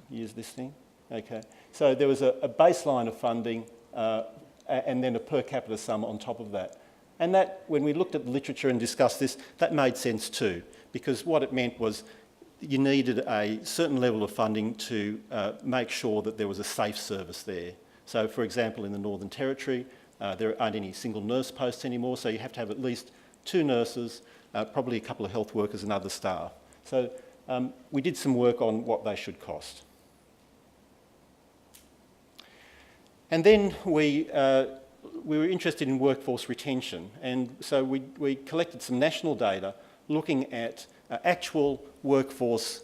use this thing. Okay. So there was a baseline of funding and then a per capita sum on top of that. And that, when we looked at the literature and discussed this, that made sense too, because what it meant was you needed a certain level of funding to make sure that there was a safe service there. So, for example, in the Northern Territory, there aren't any single nurse posts anymore, so you have to have at least 2 nurses, probably a couple of health workers and other staff. So we did some work on what they should cost. And then we were interested in workforce retention, and so we collected some national data looking at actual workforce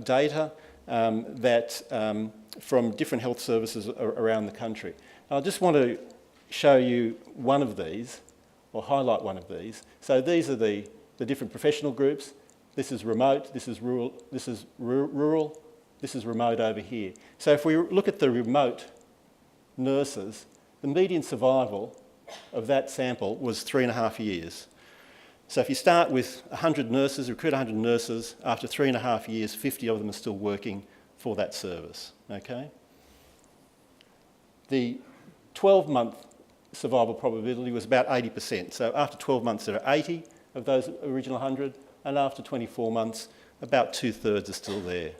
data from different health services around the country. I just want to show you one of these, or highlight one of these. So these are the different professional groups. This is remote, this is rural, this is remote over here. So if we look at the remote nurses, the median survival of that sample was 3.5 years. So if you start with 100 nurses, recruit 100 nurses, after 3.5 years, 50 of them are still working for that service, okay? The 12-month survival probability was about 80%. So after 12 months, there are 80 of those original 100, and after 24 months, about 2/3 are still there.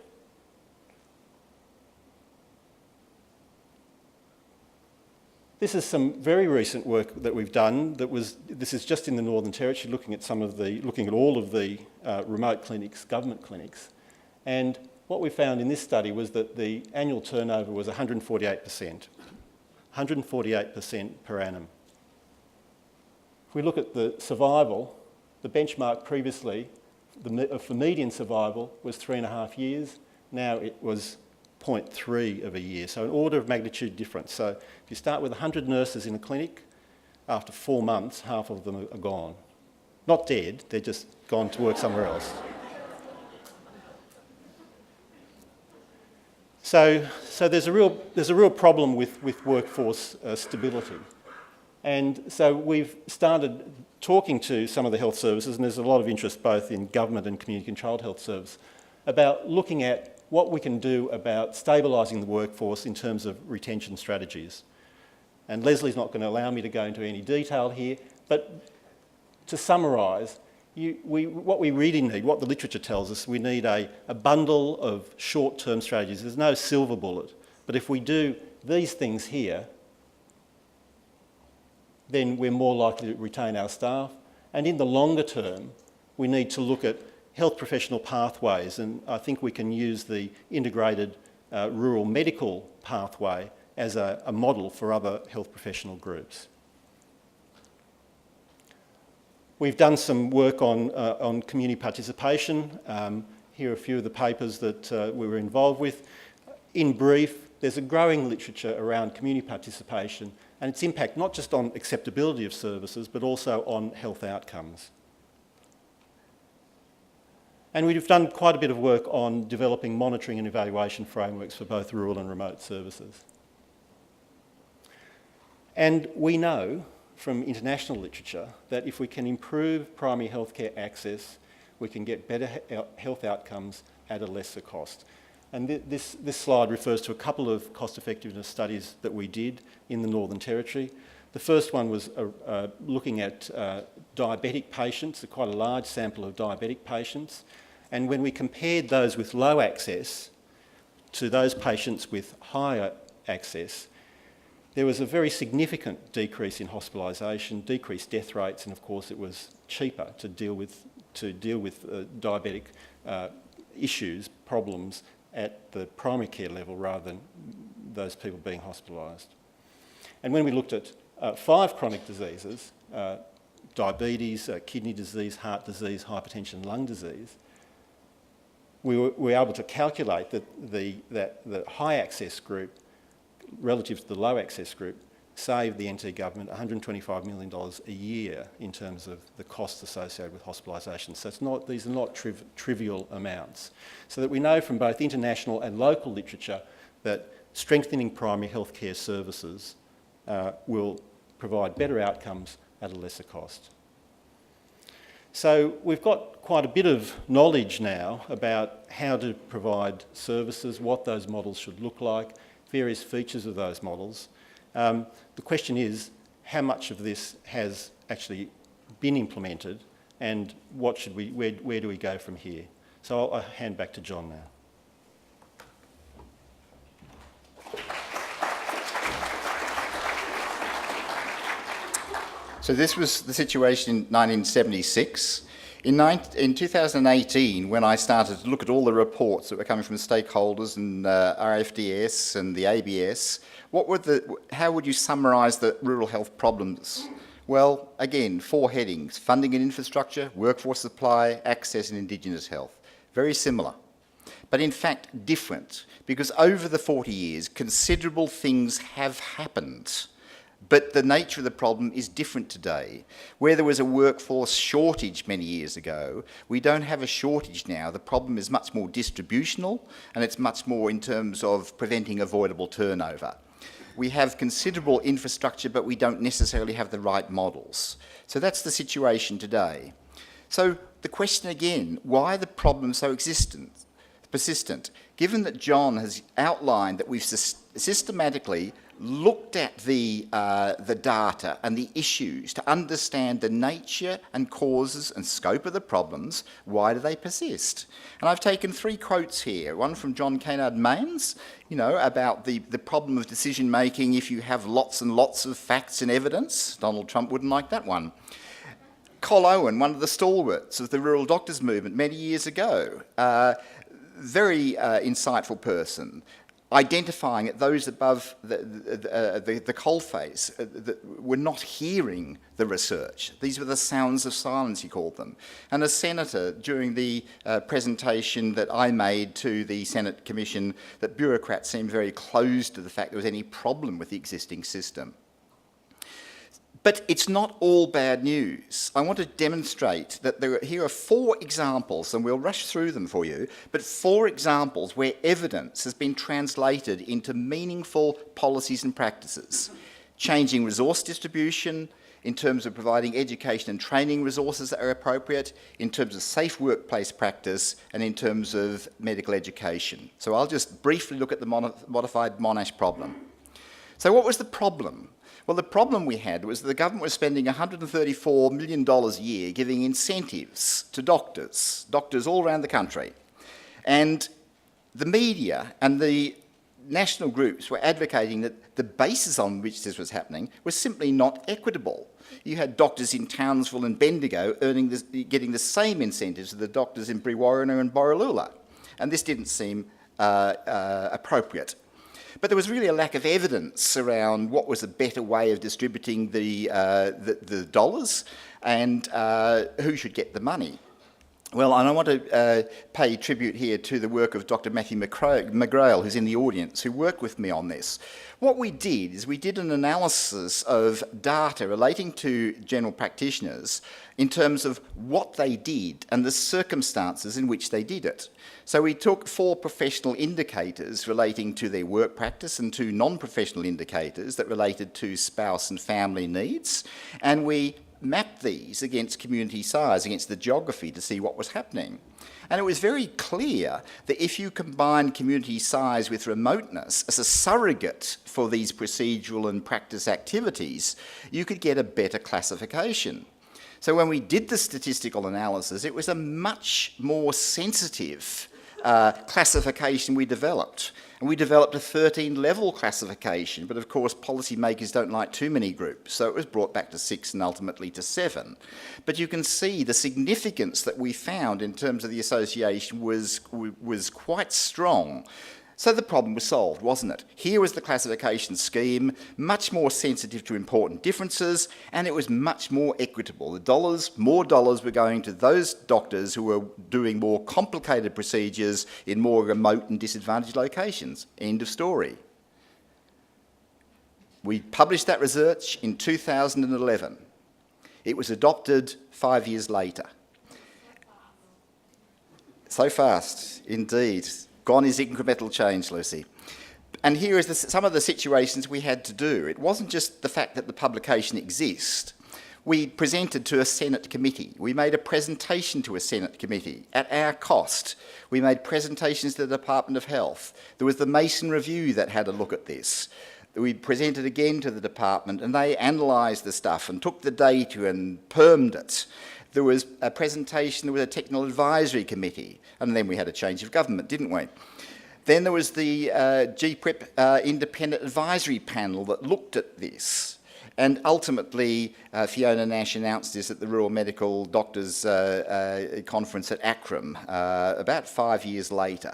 This is some very recent work that we've done. This is just in the Northern Territory, looking at all of the remote clinics, government clinics, and what we found in this study was that the annual turnover was 148%, 148% per annum. If we look at the survival, the benchmark previously for median survival was 3.5 years. Now it was 0.3 of a year, so an order of magnitude difference. So if you start with 100 nurses in a clinic, after 4 months, half of them are gone. Not dead, they're just gone to work somewhere else. So there's a real problem with workforce stability. And so we've started talking to some of the health services, and there's a lot of interest both in government and community-controlled health service, about looking at what we can do about stabilising the workforce in terms of retention strategies. And Lesley's not going to allow me to go into any detail here, but to summarise, what we really need, what the literature tells us, we need a bundle of short-term strategies. There's no silver bullet, but if we do these things here, then we're more likely to retain our staff. And in the longer term, we need to look at health professional pathways, and I think we can use the integrated rural medical pathway as a model for other health professional groups. We've done some work on community participation. Here are a few of the papers that we were involved with. In brief, there's a growing literature around community participation and its impact not just on acceptability of services, but also on health outcomes. And we've done quite a bit of work on developing monitoring and evaluation frameworks for both rural and remote services. And we know from international literature that if we can improve primary healthcare access, we can get better health outcomes at a lesser cost. And this slide refers to a couple of cost-effectiveness studies that we did in the Northern Territory. The first one was looking at diabetic patients, quite a large sample of diabetic patients. And when we compared those with low access to those patients with higher access, there was a very significant decrease in hospitalisation, decreased death rates, and of course it was cheaper to deal with diabetic issues, problems at the primary care level rather than those people being hospitalised. And when we looked at 5 chronic diseases, diabetes, kidney disease, heart disease, hypertension, lung disease, we were able to calculate that the high access group relative to the low access group saved the NT government $125 million a year in terms of the costs associated with hospitalisation. So these are not trivial amounts. So that we know from both international and local literature that strengthening primary healthcare services will provide better outcomes at a lesser cost. So we've got quite a bit of knowledge now about how to provide services, what those models should look like, various features of those models. The question is, how much of this has actually been implemented, and where do we go from here? So I'll hand back to John now. So this was the situation in 1976. In 2018, when I started to look at all the reports that were coming from stakeholders and RFDS and the ABS, how would you summarise the rural health problems? Well, again, 4 headings: funding and infrastructure, workforce supply, access and Indigenous health. Very similar, but in fact different, because over the 40 years, considerable things have happened. But the nature of the problem is different today. Where there was a workforce shortage many years ago, we don't have a shortage now. The problem is much more distributional, and it's much more in terms of preventing avoidable turnover. We have considerable infrastructure, but we don't necessarily have the right models. So that's the situation today. So the question again, why are the problems so persistent? Given that John has outlined that we've systematically looked at the data and the issues to understand the nature and causes and scope of the problems, why do they persist? And I've taken 3 quotes here, one from John Maynard Keynes, about the problem of decision making if you have lots and lots of facts and evidence. Donald Trump wouldn't like that one. Col Owen, one of the stalwarts of the rural doctors movement many years ago, very insightful person, identifying that those above the coalface that were not hearing the research. These were the sounds of silence, he called them. And a senator, during the presentation that I made to the Senate Commission, that bureaucrats seemed very closed to the fact there was any problem with the existing system. But it's not all bad news. I want to demonstrate that here are 4 examples, and we'll rush through them for you, but 4 examples where evidence has been translated into meaningful policies and practices. Changing resource distribution, in terms of providing education and training resources that are appropriate, in terms of safe workplace practice, and in terms of medical education. So I'll just briefly look at the modified Monash problem. So what was the problem? Well, the problem we had was that the government was spending $134 million a year giving incentives to doctors all around the country. And the media and the national groups were advocating that the basis on which this was happening was simply not equitable. You had doctors in Townsville and Bendigo getting the same incentives as the doctors in Brewarrina and Borroloola, and this didn't seem appropriate. But there was really a lack of evidence around what was a better way of distributing the dollars and who should get the money. Well, and I want to pay tribute here to the work of Dr. Matthew McGrail, who's in the audience, who worked with me on this. What we did is we did an analysis of data relating to general practitioners in terms of what they did and the circumstances in which they did it. So we took 4 professional indicators relating to their work practice and 2 non-professional indicators that related to spouse and family needs, and we mapped these against community size, against the geography, to see what was happening. And it was very clear that if you combine community size with remoteness as a surrogate for these procedural and practice activities, you could get a better classification. So when we did the statistical analysis, it was a much more sensitive classification we developed. And we developed a 13-level classification, but of course policymakers don't like too many groups, so it was brought back to 6 and ultimately to 7. But you can see the significance that we found in terms of the association was quite strong. So the problem was solved, wasn't it? Here was the classification scheme, much more sensitive to important differences, and it was much more equitable. More dollars were going to those doctors who were doing more complicated procedures in more remote and disadvantaged locations. End of story. We published that research in 2011. It was adopted 5 years later. So fast, indeed. Gone is incremental change, Lucie. And here is some of the situations we had to do. It wasn't just the fact that the publication exists. We presented to a Senate committee. We made a presentation to a Senate committee at our cost. We made presentations to the Department of Health. There was the Mason Review that had a look at this. We presented again to the department, and they analysed the stuff and took the data and permed it. There was a presentation, there was a technical advisory committee, and then we had a change of government, didn't we? Then there was the GPREP independent advisory panel that looked at this. And ultimately, Fiona Nash announced this at the Rural Medical Doctors Conference at Akron about 5 years later.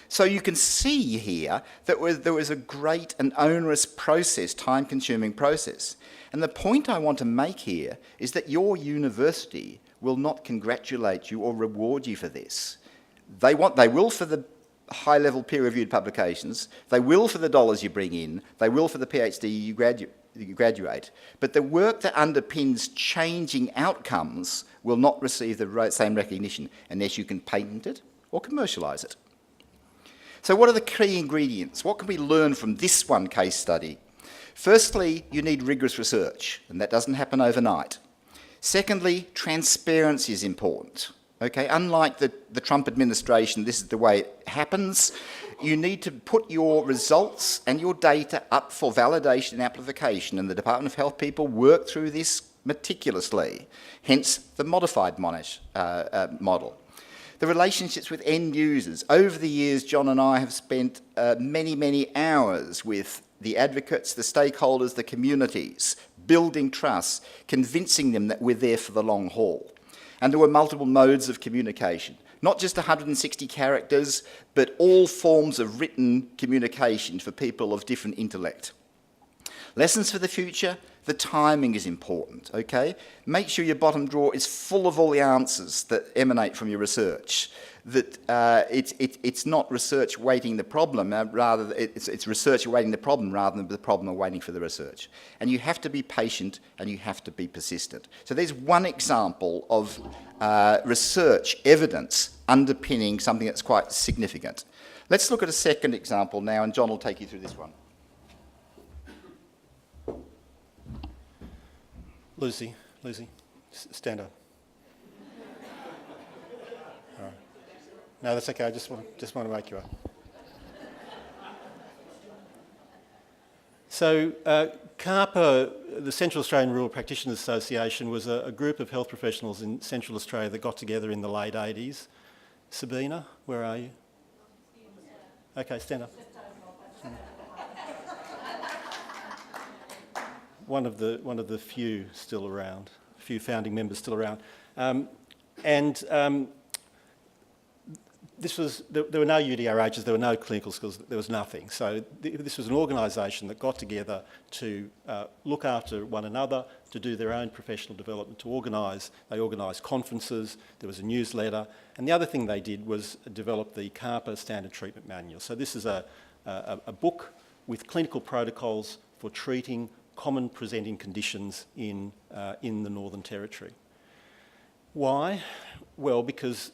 So you can see here that there was a great and onerous process, time-consuming process. And the point I want to make here is that your university will not congratulate you or reward you for this. They will for the high-level peer-reviewed publications, they will for the dollars you bring in, they will for the PhD you graduate, but the work that underpins changing outcomes will not receive the same recognition unless you can patent it or commercialise it. So what are the key ingredients? What can we learn from this one case study? Firstly, you need rigorous research, and that doesn't happen overnight. Secondly, transparency is important. Okay, unlike the Trump administration, this is the way it happens. You need to put your results and your data up for validation and amplification, and the Department of Health people work through this meticulously, hence the modified Monash model. The relationships with end users. Over the years, John and I have spent many, many hours with the advocates, the stakeholders, the communities, building trust, convincing them that we're there for the long haul. And there were multiple modes of communication, not just 160 characters, but all forms of written communication for people of different intellect. Lessons for the future, the timing is important, okay? Make sure your bottom drawer is full of all the answers that emanate from your research. That it's not research awaiting the problem, rather it's research awaiting the problem rather than the problem awaiting for the research. And you have to be patient and you have to be persistent. So there's one example of research evidence underpinning something that's quite significant. Let's look at a second example now, and John will take you through this one. Lucie, stand up. All right. No, that's okay. I just want to wake you up. So, CARPA, the Central Australian Rural Practitioners Association, was a group of health professionals in Central Australia that got together in the late 80s. Sabina, where are you? Okay, stand up. One of the few still around, few founding members still around, there were no UDRHs, there were no clinical skills, there was nothing. So this was an organisation that got together to look after one another, to do their own professional development, to organise. They organised conferences, there was a newsletter, and the other thing they did was develop the CARPA Standard Treatment Manual. So this is a book with clinical protocols for treating common presenting conditions in the Northern Territory. Why? Well, because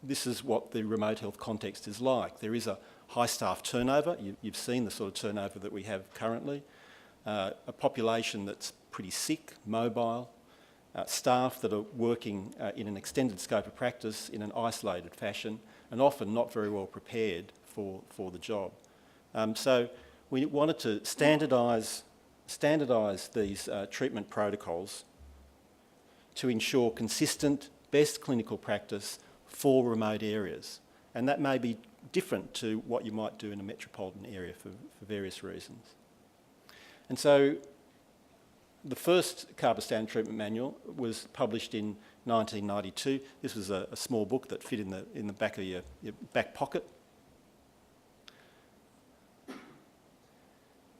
this is what the remote health context is like. There is a high staff turnover. You've seen the sort of turnover that we have currently. A population that's pretty sick, mobile, staff that are working in an extended scope of practice in an isolated fashion, and often not very well prepared for the job. So we wanted to standardise these treatment protocols to ensure consistent, best clinical practice for remote areas. And that may be different to what you might do in a metropolitan area for various reasons. And so the first CARPA Standard Treatment Manual was published in 1992. This was a small book that fit in the back of your back pocket.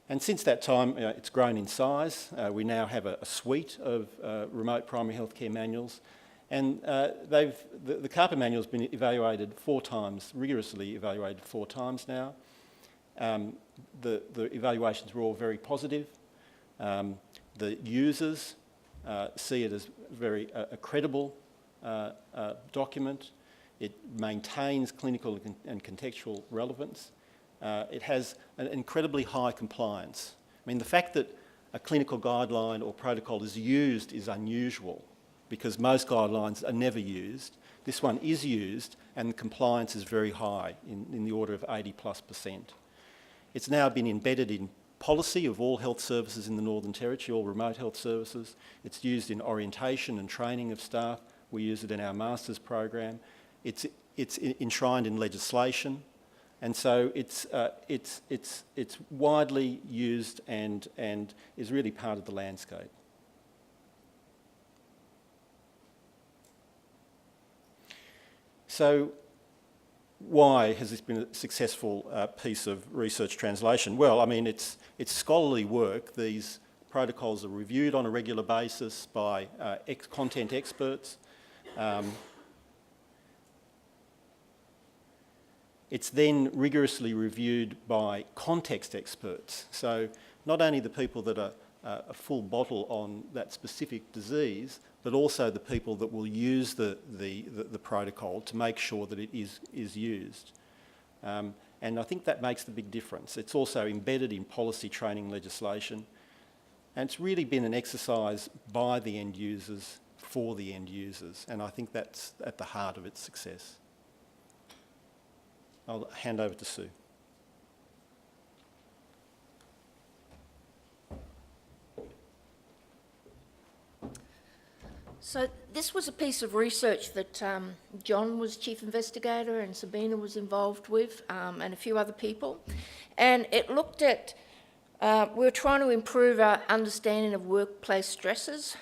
And since that time, it's grown in size. We now have a suite of remote primary healthcare manuals. And the CARPA manual has been evaluated 4 times, rigorously evaluated 4 times now. The evaluations were all very positive. The users see it as a credible document. It maintains clinical and contextual relevance. It has an incredibly high compliance. I mean, the fact that a clinical guideline or protocol is used is unusual because most guidelines are never used. This one is used and the compliance is very high, in the order of 80+%. It's now been embedded in policy of all health services in the Northern Territory, all remote health services. It's used in orientation and training of staff. We use it in our master's program. It's enshrined in legislation. And so it's widely used and is really part of the landscape. So why has this been a successful piece of research translation? Well, I mean, it's scholarly work. These protocols are reviewed on a regular basis by content experts. It's then rigorously reviewed by context experts. So not only the people that are a full bottle on that specific disease, but also the people that will use the protocol to make sure that it is used. And I think that makes the big difference. It's also embedded in policy training legislation, and it's really been an exercise by the end users for the end users, and I think that's at the heart of its success. I'll hand over to Sue. So this was a piece of research that John was chief investigator and Sabina was involved with, and a few other people. And it looked at, we were trying to improve our understanding of workplace stresses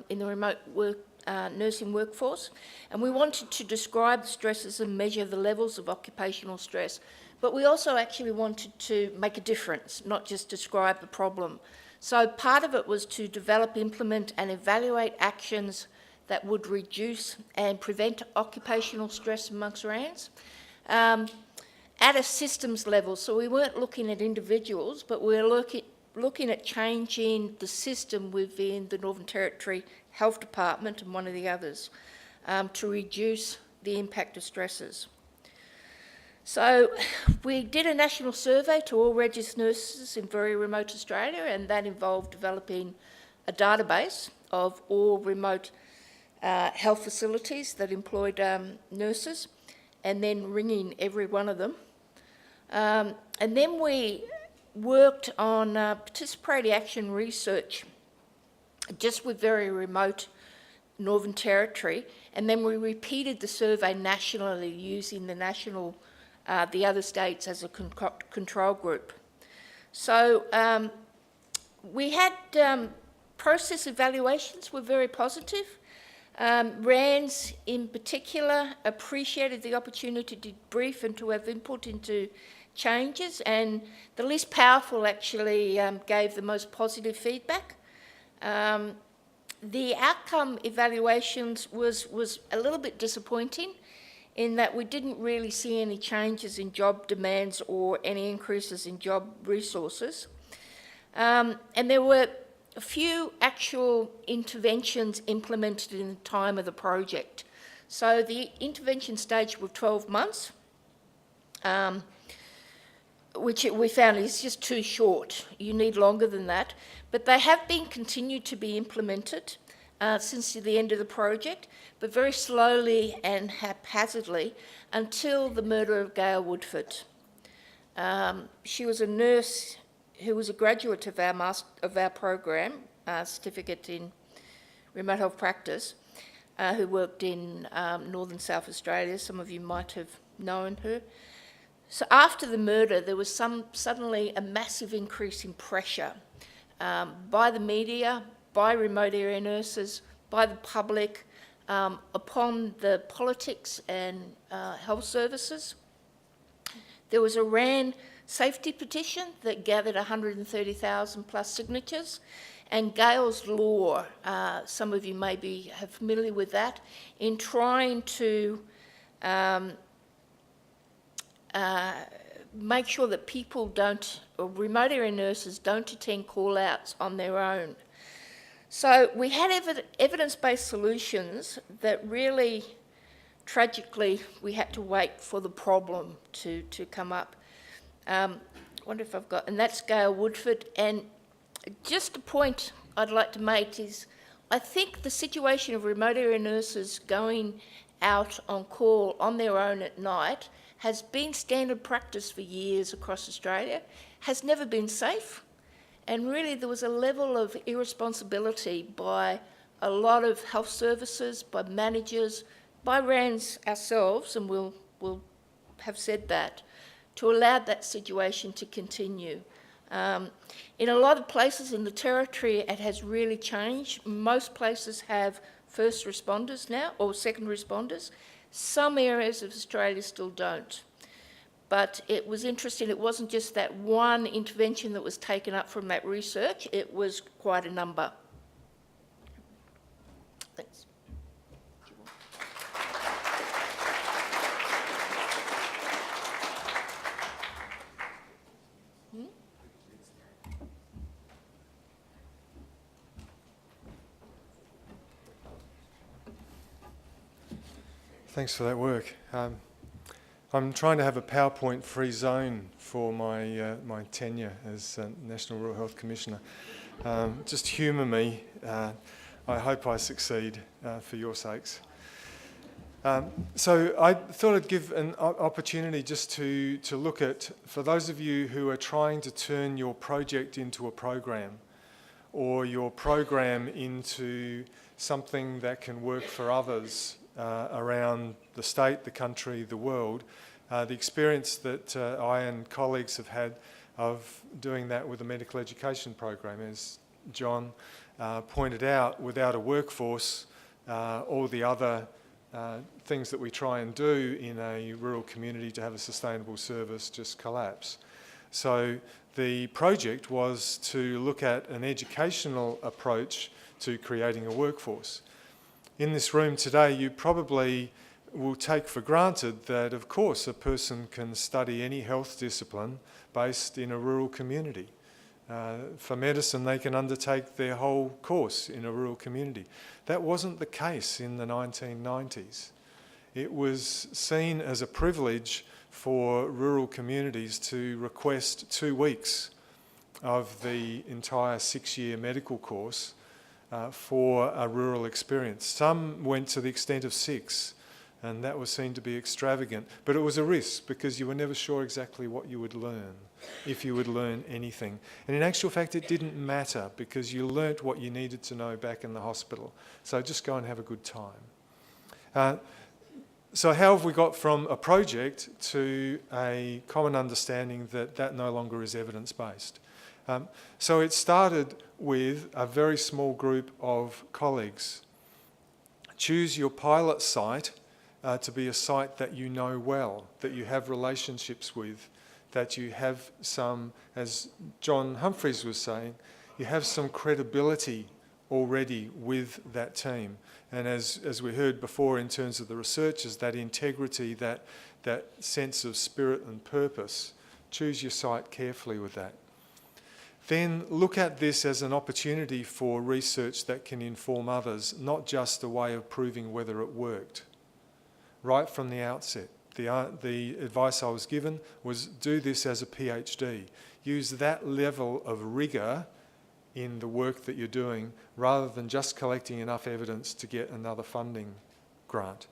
in the remote nursing workforce. And we wanted to describe the stresses and measure the levels of occupational stress. But we also actually wanted to make a difference, not just describe the problem. So part of it was to develop, implement and evaluate actions that would reduce and prevent occupational stress amongst RANs at a systems level. So we weren't looking at individuals, but we were looking at changing the system within the Northern Territory Health Department and one of the others to reduce the impact of stresses. So we did a national survey to all registered nurses in very remote Australia, and that involved developing a database of all remote health facilities that employed nurses, and then ringing every one of them. And then we worked on participatory action research just with very remote Northern Territory, and then we repeated the survey nationally using the national the other states as a control group. So we had process evaluations were very positive. RANs in particular appreciated the opportunity to brief and to have input into changes, and the least powerful actually gave the most positive feedback. The outcome evaluations was a little bit disappointing in that we didn't really see any changes in job demands or any increases in job resources. And there were a few actual interventions implemented in the time of the project. So the intervention stage was 12 months, which we found is just too short. You need longer than that. But they have been continued to be implemented since the end of the project, but very slowly and haphazardly until the murder of Gail Woodford. She was a nurse who was a graduate of our program, certificate in remote health practice, who worked in northern South Australia. Some of you might have known her. So after the murder, there was suddenly a massive increase in pressure by the media, by remote area nurses, by the public, upon the politics and health services. There was a RAN safety petition that gathered 130,000 plus signatures, and Gail's Law, some of you may be familiar with that, in trying to make sure that people don't, or remote area nurses don't attend call-outs on their own. So we had evidence-based solutions that really, tragically, we had to wait for the problem to come up. I wonder if I've got, and that's Gail Woodford. And just a point I'd like to make is, I think the situation of remote area nurses going out on call on their own at night has been standard practice for years across Australia, has never been safe. And really there was a level of irresponsibility by a lot of health services, by managers, by RANs ourselves, and we'll have said that, to allow that situation to continue. In a lot of places in the Territory, it has really changed. Most places have first responders now, or second responders. Some areas of Australia still don't. But it was interesting, it wasn't just that one intervention that was taken up from that research, it was quite a number. Thanks. Thanks for that work. I'm trying to have a PowerPoint-free zone for my my tenure as National Rural Health Commissioner. Just humour me. I hope I succeed for your sakes. So I thought I'd give an opportunity just to look at, for those of you who are trying to turn your project into a program, or your program into something that can work for others around the state, the country, the world. The experience that I and colleagues have had of doing that with a medical education program, as John pointed out, without a workforce, all the other things that we try and do in a rural community to have a sustainable service just collapse. So the project was to look at an educational approach to creating a workforce. In this room today, you probably will take for granted that, of course, a person can study any health discipline based in a rural community. For medicine, they can undertake their whole course in a rural community. That wasn't the case in the 1990s. It was seen as a privilege for rural communities to request 2 weeks of the entire 6-year medical course for a rural experience. Some went to the extent of 6, and that was seen to be extravagant. But it was a risk because you were never sure exactly what you would learn, if you would learn anything. And in actual fact, it didn't matter because you learnt what you needed to know back in the hospital. So just go and have a good time. So how have we got from a project to a common understanding that that no longer is evidence-based? So it started with a very small group of colleagues. Choose your pilot site to be a site that you know well, that you have relationships with, that you have some, as John Humphreys was saying, you have some credibility already with that team. And as we heard before in terms of the researchers, that integrity, that sense of spirit and purpose, choose your site carefully with that. Then look at this as an opportunity for research that can inform others, not just a way of proving whether it worked. Right from the outset, the advice I was given was do this as a PhD. Use that level of rigour in the work that you're doing rather than just collecting enough evidence to get another funding grant.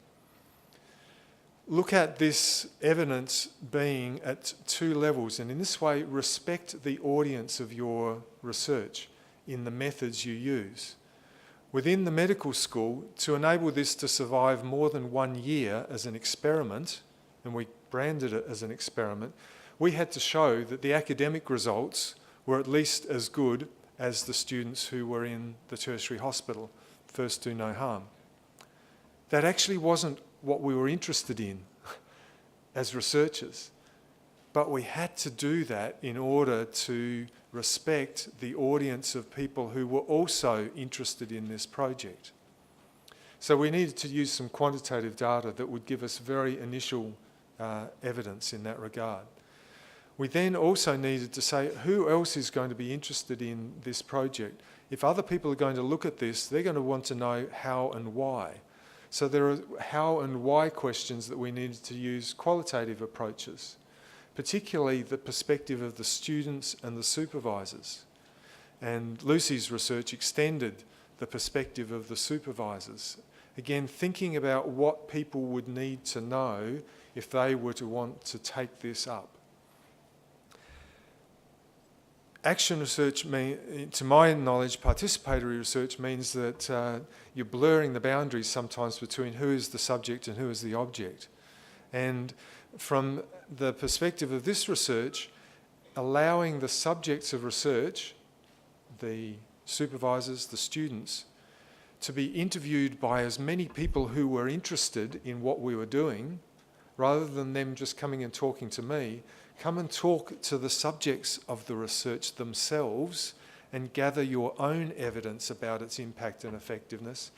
Look at this evidence being at 2 levels, and in this way respect the audience of your research in the methods you use. Within the medical school, to enable this to survive more than 1 year as an experiment, and we branded it as an experiment, we had to show that the academic results were at least as good as the students who were in the tertiary hospital. First do no harm. That actually wasn't what we were interested in as researchers, but we had to do that in order to respect the audience of people who were also interested in this project. So we needed to use some quantitative data that would give us very initial evidence in that regard. We then also needed to say who else is going to be interested in this project. If other people are going to look at this, they're going to want to know how and why. So there are how and why questions that we needed to use qualitative approaches, particularly the perspective of the students and the supervisors. And Lucie's research extended the perspective of the supervisors. Again, thinking about what people would need to know if they were to want to take this up. Action research, to my knowledge, participatory research means that you're blurring the boundaries sometimes between who is the subject and who is the object. And from the perspective of this research, allowing the subjects of research, the supervisors, the students, to be interviewed by as many people who were interested in what we were doing, rather than them just coming and talking to me, come and talk to the subjects of the research themselves and gather your own evidence about its impact and effectiveness.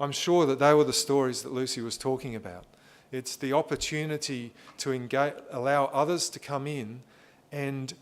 I'm sure that they were the stories that Lucie was talking about. It's the opportunity to allow others to come in and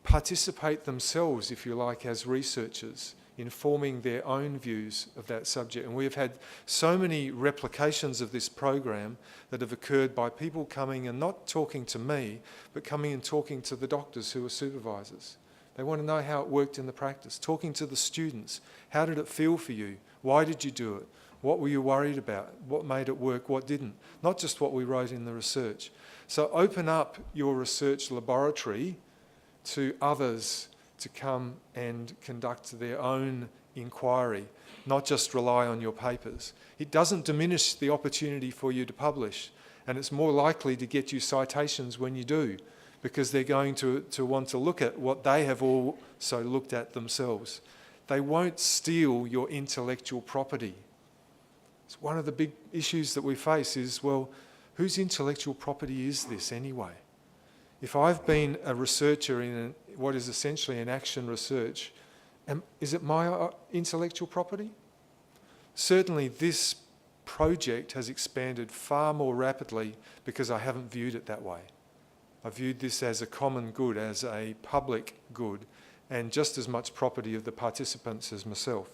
participate themselves, if you like, as researchers in forming their own views of that subject. And we've had so many replications of this program that have occurred by people coming and not talking to me, but coming and talking to the doctors who are supervisors. They want to know how it worked in the practice. Talking to the students, how did it feel for you? Why did you do it? What were you worried about? What made it work? What didn't? Not just what we wrote in the research. So open up your research laboratory to others to come and conduct their own inquiry, not just rely on your papers. It doesn't diminish the opportunity for you to publish, and it's more likely to get you citations when you do, because they're going to want to look at what they have also looked at themselves. They won't steal your intellectual property. It's one of the big issues that we face is, well, whose intellectual property is this anyway? If I've been a researcher in what is essentially an action research, is it my intellectual property? Certainly this project has expanded far more rapidly because I haven't viewed it that way. I viewed this as a common good, as a public good, and just as much property of the participants as myself.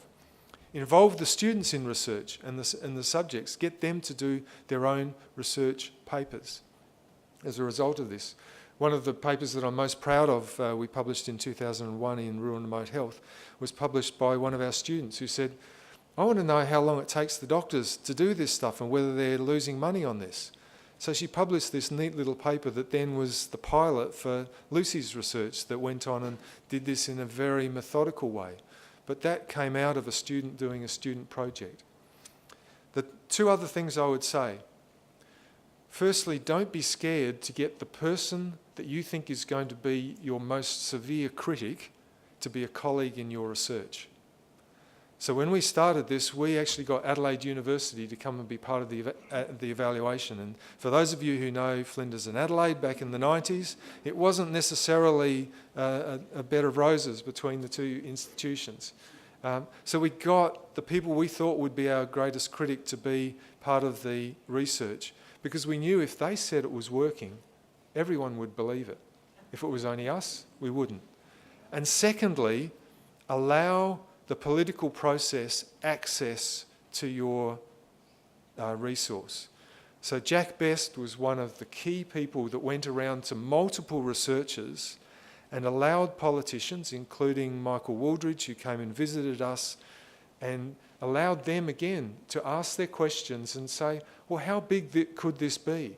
Involve the students in research and the subjects. Get them to do their own research papers as a result of this. One of the papers that I'm most proud of, we published in 2001 in Rural and Remote Health, was published by one of our students who said, I want to know how long it takes the doctors to do this stuff and whether they're losing money on this. So she published this neat little paper that then was the pilot for Lucie's research that went on and did this in a very methodical way. But that came out of a student doing a student project. The two other things I would say. Firstly, don't be scared to get the person that you think is going to be your most severe critic to be a colleague in your research. So when we started this, we actually got Adelaide University to come and be part of the evaluation. And for those of you who know Flinders and Adelaide back in the 90s, it wasn't necessarily a bed of roses between the two institutions. So we got the people we thought would be our greatest critic to be part of the research, because we knew if they said it was working, everyone would believe it. If it was only us, we wouldn't. And secondly, allow the political process access to your resource. So Jack Best was one of the key people that went around to multiple researchers and allowed politicians, including Michael Wooldridge, who came and visited us, and allowed them again to ask their questions and say, well, how big could this be?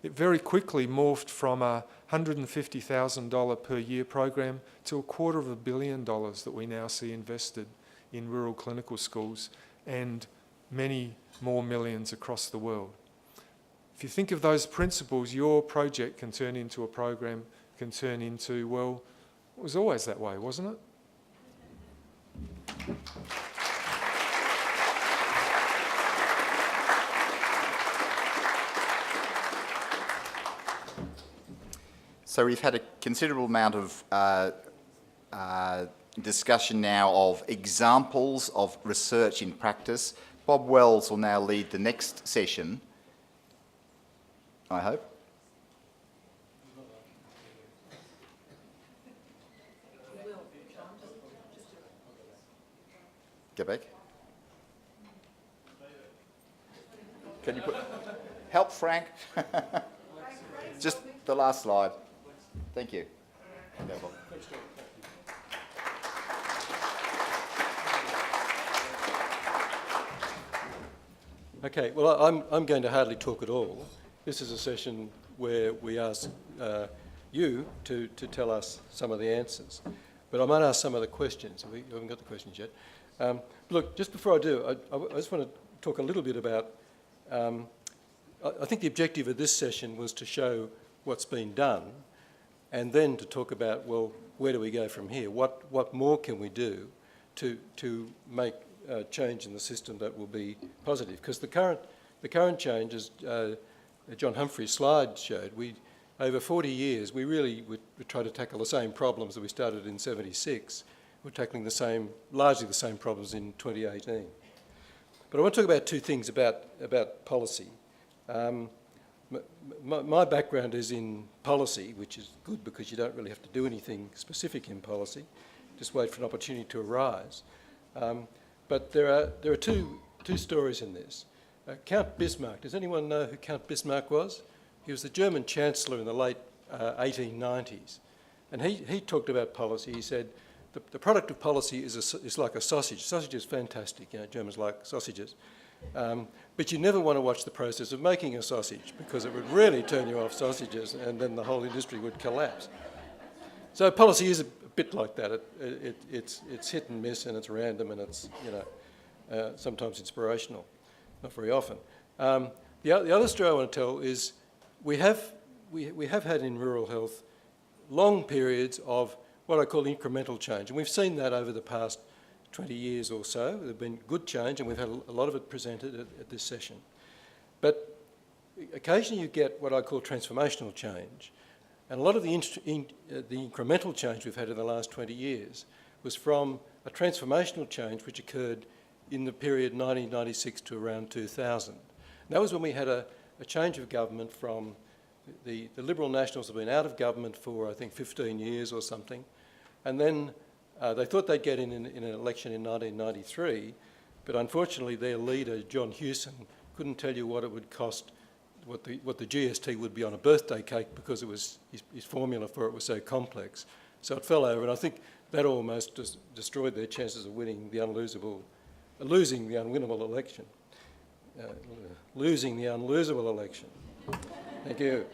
It very quickly morphed from a $150,000 per year program to $250 million that we now see invested in rural clinical schools and many more millions across the world. If you think of those principles, your project can turn into a program, can turn into, well, it was always that way, wasn't it? So we've had a considerable amount of discussion now of examples of research in practice. Bob Wells will now lead the next session, I hope. Get back. Can you help Frank? Just the last slide. Thank you. Okay, Bob. Okay, well, I'm going to hardly talk at all. This is a session where we ask you to tell us some of the answers. But I might ask some of the questions. We haven't got the questions yet. Look, just before I do, I just want to talk a little bit about, I think the objective of this session was to show what's been done and then to talk about, well, where do we go from here? What more can we do to make change in the system that will be positive? Because the current change, as John Humphreys' slide showed, over 40 years, we really would try to tackle the same problems that we started in 76. We're tackling largely the same problems in 2018. But I want to talk about two things about policy. My background is in policy, which is good because you don't really have to do anything specific in policy, just wait for an opportunity to arise. But there are two stories in this. Count Bismarck, does anyone know who Count Bismarck was? He was the German Chancellor in the late 1890s. And he talked about policy. He said, the product of policy is like a sausage. Sausage is fantastic, Germans like sausages. But you never want to watch the process of making a sausage because it would really turn you off sausages and then the whole industry would collapse. So policy is a bit like that. It's hit and miss and it's random and it's, sometimes inspirational, not very often. The other story I want to tell is we have had in rural health long periods of what I call incremental change, and we've seen that over the past 20 years or so. There's been good change, and we've had a lot of it presented at this session. But occasionally you get what I call transformational change, and a lot of the incremental change we've had in the last 20 years was from a transformational change which occurred in the period 1996 to around 2000. And that was when we had a change of government from the Liberal Nationals have been out of government for, I think, 15 years or something. And then they thought they'd get in an election in 1993, but unfortunately their leader, John Hewson, couldn't tell you what it would cost, what the GST would be on a birthday cake because it was his formula for it was so complex. So it fell over, and I think that almost destroyed their chances of winning losing the unwinnable election. Losing the unlosable election. Thank you.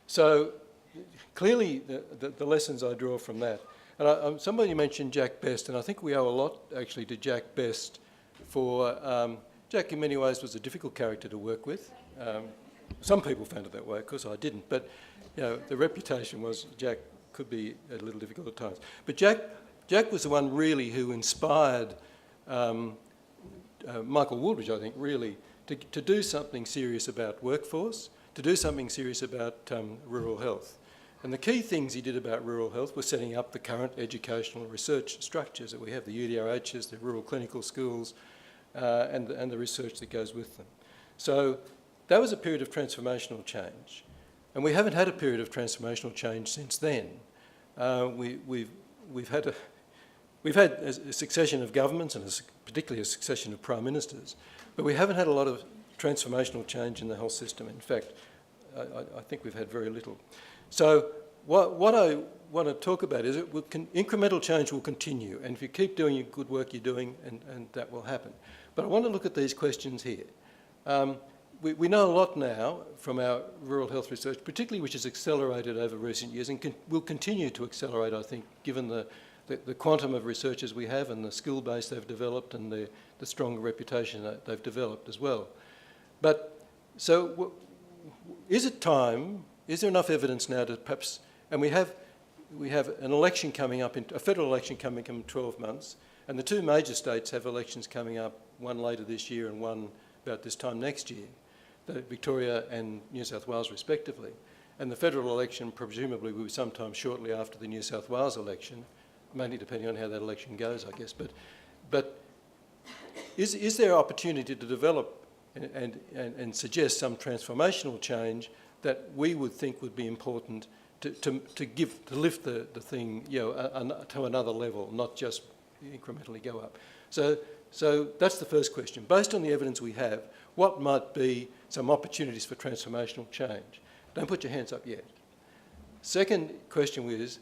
So clearly the lessons I draw from that. And somebody mentioned Jack Best, and I think we owe a lot actually to Jack Best for, Jack in many ways was a difficult character to work with. Some people found it that way, of course I didn't, but the reputation was Jack could be a little difficult at times. But Jack was the one really who inspired Michael Woolridge, I think, really, to do something serious about workforce, to do something serious about rural health. And the key things he did about rural health were setting up the current educational research structures that we have, the UDRHs, the rural clinical schools, and the research that goes with them. So that was a period of transformational change. And we haven't had a period of transformational change since then. We've had a succession of governments and particularly a succession of prime ministers, but we haven't had a lot of transformational change in the health system. In fact, I think we've had very little. So what I want to talk about is incremental change will continue, and if you keep doing your good work you're doing, and that will happen. But I want to look at these questions here. We know a lot now from our rural health research, particularly which has accelerated over recent years and will continue to accelerate, I think, given the quantum of researchers we have and the skill base they've developed and the strong reputation that they've developed as well. But so is it time, is there enough evidence now to perhaps, and we have an election coming up, a federal election coming up in 12 months, and the two major states have elections coming up, one later this year and one about this time next year, Victoria and New South Wales respectively. And the federal election presumably will be sometime shortly after the New South Wales election, mainly depending on how that election goes, I guess. But is there opportunity to develop and suggest some transformational change that we would think would be important to lift the thing to another level, not just incrementally go up? So that's the first question. Based on the evidence we have, what might be some opportunities for transformational change? Don't put your hands up yet. Second question is,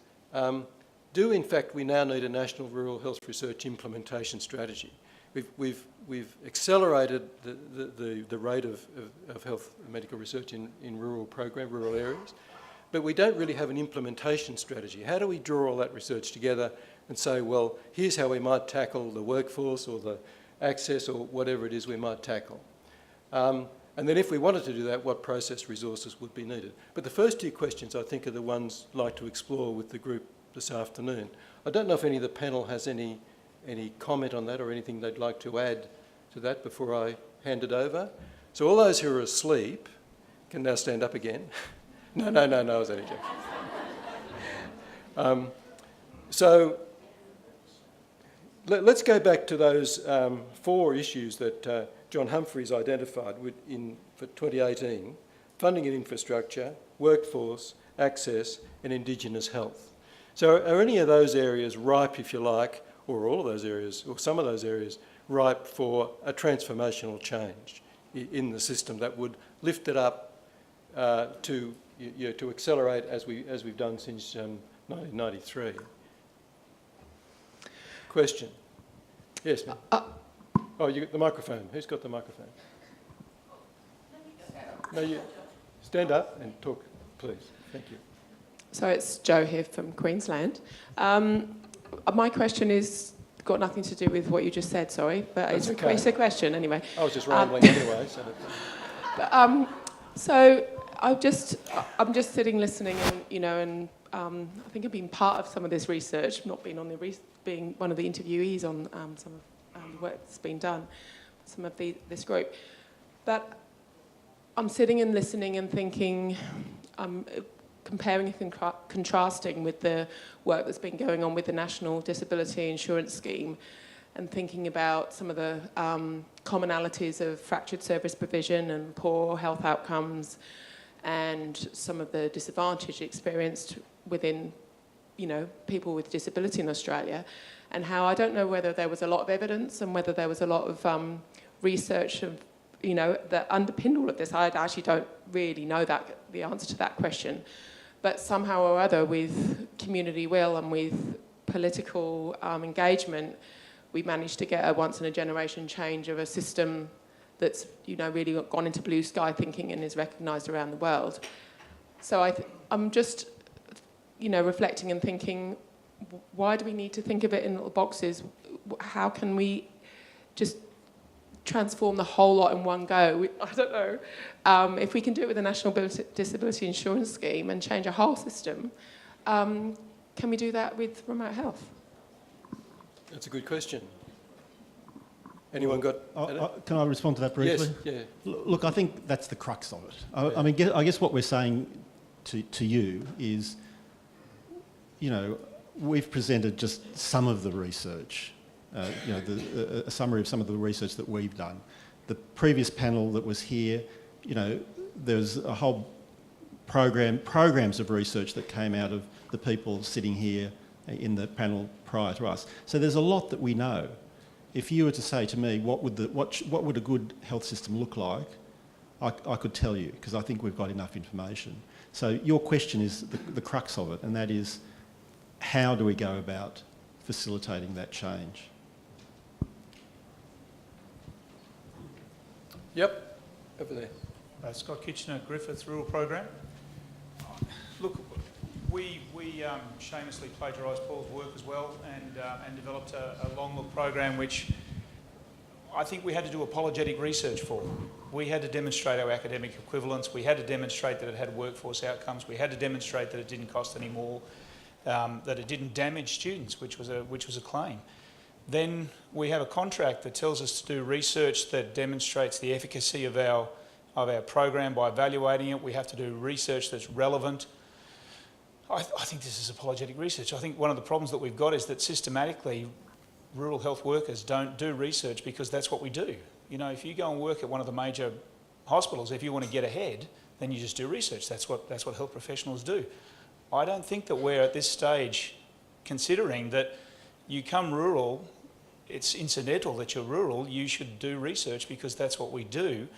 do in fact we now need a national rural health research implementation strategy? We've accelerated the rate of health medical research in rural areas, but we don't really have an implementation strategy. How do we draw all that research together and say, well, here's how we might tackle the workforce or the access or whatever it is we might tackle? And then if we wanted to do that, what process resources would be needed? But the first two questions, I think, are the ones I'd like to explore with the group this afternoon. I don't know if any of the panel has any comment on that or anything they'd like to add to that before I hand it over. So all those who are asleep can now stand up again. No, I was only joking. So let's go back to those 4 issues that John Humphreys identified for 2018: funding and infrastructure, workforce, access, and Indigenous health. So are any of those areas ripe, if you like, or all of those areas, or some of those areas, ripe for a transformational change in the system that would lift it up to accelerate as we've done since 1993? Question. Yes, ma'am. Oh, you got the microphone. Who's got the microphone? No, you stand up and talk, please. Thank you. So it's Jo here from Queensland. My question is got nothing to do with what you just said, sorry, but it's a question anyway. I was just rambling anyway. So I'm just sitting listening, and I think I've been part of some of this research, not being being one of the interviewees on some of the work that's been done, some of this group. But I'm sitting and listening and thinking, comparing and contrasting with the work that's been going on with the National Disability Insurance Scheme, and thinking about some of the commonalities of fractured service provision and poor health outcomes, and some of the disadvantage experienced within, people with disability in Australia, and how I don't know whether there was a lot of evidence and whether there was a lot of research of, that underpinned all of this. I actually don't really know the answer to that question. But somehow or other, with community will and with political engagement, we managed to get a once-in-a-generation change of a system that's, really gone into blue sky thinking and is recognised around the world. So I'm just, reflecting and thinking, why do we need to think of it in little boxes? How can we just transform the whole lot in one go? I don't know. If we can do it with the National Disability Insurance Scheme and change a whole system, can we do that with remote health? That's a good question. Anyone got... Can I respond to that briefly? Yes, yeah. Look, I think that's the crux of it. I guess what we're saying to you is, we've presented just some of the research, a summary of some of the research that we've done. The previous panel that was here, there's a whole programs of research that came out of the people sitting here in the panel prior to us. So there's a lot that we know. If you were to say to me, what would a good health system look like, I could tell you, because I think we've got enough information. So your question is the crux of it, and that is, how do we go about facilitating that change? Yep, over there. Scott Kitchener, Griffith Rural Program. Look, we shamelessly plagiarised Paul's work as well, and developed a long look program which I think we had to do apologetic research for. We had to demonstrate our academic equivalence. We had to demonstrate that it had workforce outcomes. We had to demonstrate that it didn't cost any more, that it didn't damage students, which was a claim. Then we have a contract that tells us to do research that demonstrates the efficacy of our program by evaluating it. We have to do research that's relevant. I think this is apologetic research. I think one of the problems that we've got is that systematically rural health workers don't do research because that's what we do. If you go and work at one of the major hospitals, if you want to get ahead, then you just do research. That's what health professionals do. I don't think that we're at this stage considering that you come rural, it's incidental that you're rural, you should do research because that's what we do.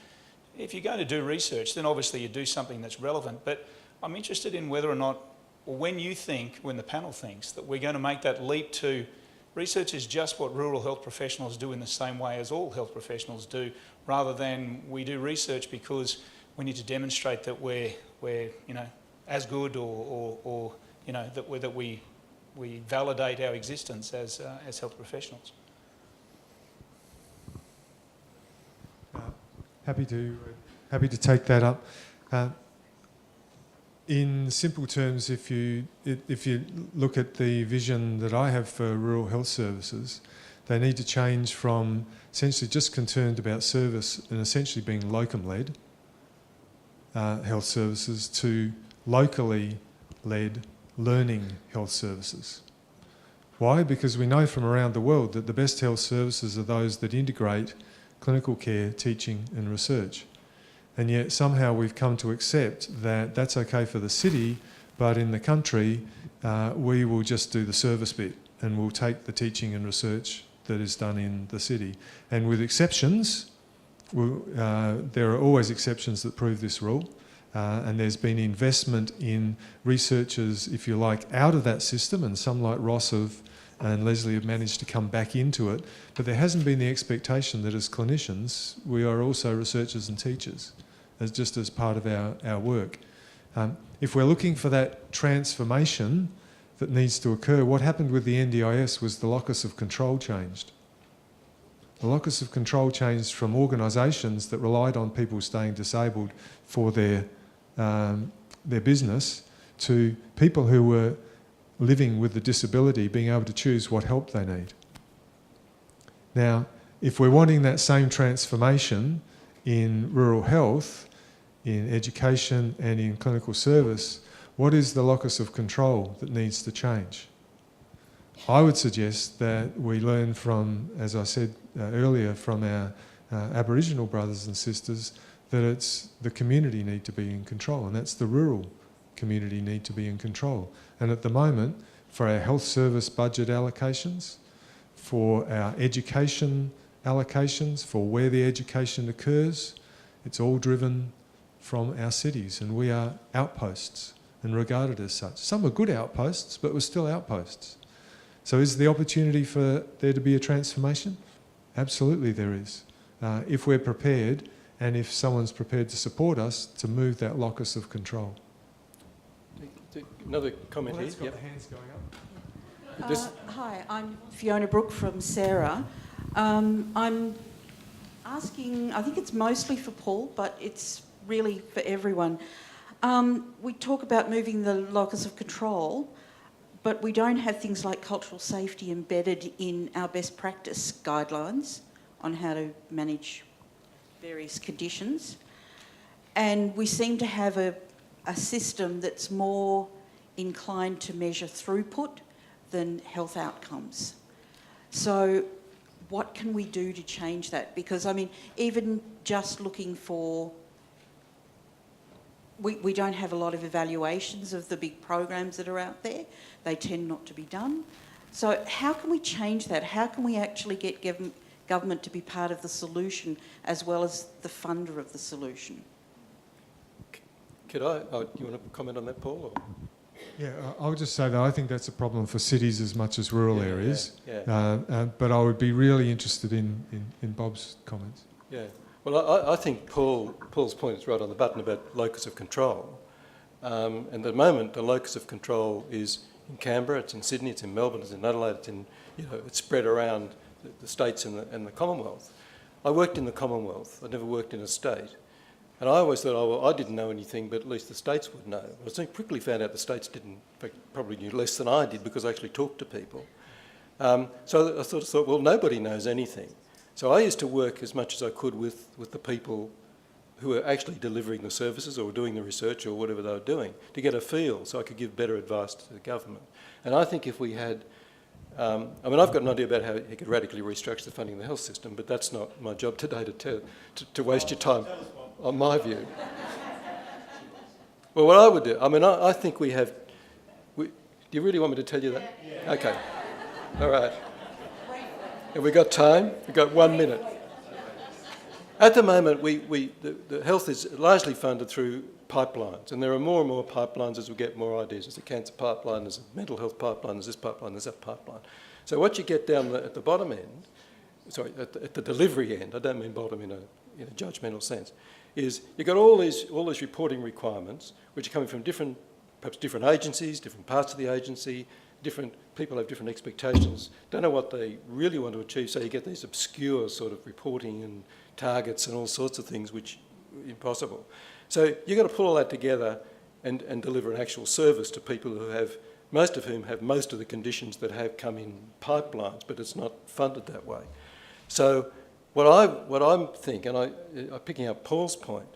If you're going to do research, then obviously you do something that's relevant. But I'm interested in whether or not, or when the panel thinks, that we're going to make that leap to research is just what rural health professionals do in the same way as all health professionals do, rather than we do research because we need to demonstrate that we're as good or that we validate our existence as health professionals. Happy to happy to take that up. In simple terms, if you look at the vision that I have for rural health services, they need to change from essentially just concerned about service and essentially being locum-led health services to locally led learning health services. Why? Because we know from around the world that the best health services are those that integrate clinical care, teaching and research. And yet somehow we've come to accept that that's okay for the city, but in the country we will just do the service bit and we'll take the teaching and research that is done in the city. And with exceptions, there are always exceptions that prove this rule, and there's been investment in researchers, if you like, out of that system, and some like Ross and Lesley have managed to come back into it, but there hasn't been the expectation that as clinicians we are also researchers and teachers, just as part of our work. If we're looking for that transformation that needs to occur, what happened with the NDIS was the locus of control changed. The locus of control changed from organisations that relied on people staying disabled for their business to people who were living with the disability being able to choose what help they need. Now, if we're wanting that same transformation in rural health, in education and in clinical service, what is the locus of control that needs to change? I would suggest that we learn from, as I said earlier, from our Aboriginal brothers and sisters, that it's the community need to be in control, and that's the rural community need to be in control. And at the moment, for our health service budget allocations, for our education allocations, for where the education occurs, it's all driven from our cities, and we are outposts and regarded as such. Some are good outposts, but we're still outposts. So is the opportunity for there to be a transformation? Absolutely there is. If we're prepared, and if someone's prepared to support us to move that locus of control. Another comment here. Got the hands going up. Hi, I'm Fiona Brook from Sarah. I'm asking, I think it's mostly for Paul, but it's really for everyone. We talk about moving the locus of control, but we don't have things like cultural safety embedded in our best practice guidelines on how to manage various conditions. And we seem to have a system that's more inclined to measure throughput than health outcomes. So what can we do to change that? Because, I mean, even just looking for... We don't have a lot of evaluations of the big programs that are out there. They tend not to be done. So how can we change that? How can we actually get government to be part of the solution as well as the funder of the solution? Could I? Oh, do you want to comment on that, Paul? Or? Yeah, I'll just say that I think that's a problem for cities as much as rural areas. Yeah. But I would be really interested in Bob's comments. Yeah. Well, I think Paul's point is right on the button about locus of control. And at the moment, the locus of control is in Canberra, it's in Sydney, it's in Melbourne, it's in Adelaide, it's in, it's spread around the states and the Commonwealth. I worked in the Commonwealth. I never worked in a state. And I always thought, oh, well, I didn't know anything, but at least the states would know. But I quickly found out the states didn't, in fact, probably knew less than I did because I actually talked to people. So I sort of thought, well, nobody knows anything. So I used to work as much as I could with the people who were actually delivering the services or doing the research or whatever they were doing to get a feel so I could give better advice to the government. And I think if we had... I mean, I've got an idea about how you could radically restructure the funding of the health system, but that's not my job today to waste your time on my view. Well, what I would do, I mean, I think we have... do you really want me to tell you that? Yeah. Okay. All right. Have we got time? We've got 1 minute. At the moment, the health is largely funded through pipelines, and there are more and more pipelines as we get more ideas. There's a cancer pipeline, there's a mental health pipeline, there's this pipeline, there's that pipeline. So what you get down at the bottom end, sorry, at the delivery end, I don't mean bottom in a judgmental sense, is you've got all these reporting requirements which are coming from perhaps different agencies, different parts of the agency, different people have different expectations, don't know what they really want to achieve, so you get these obscure sort of reporting and targets and all sorts of things which impossible. So you've got to pull all that together and deliver an actual service to people who have, most of whom have most of the conditions that have come in pipelines, but it's not funded that way. So what I'm thinking, and picking up Paul's point,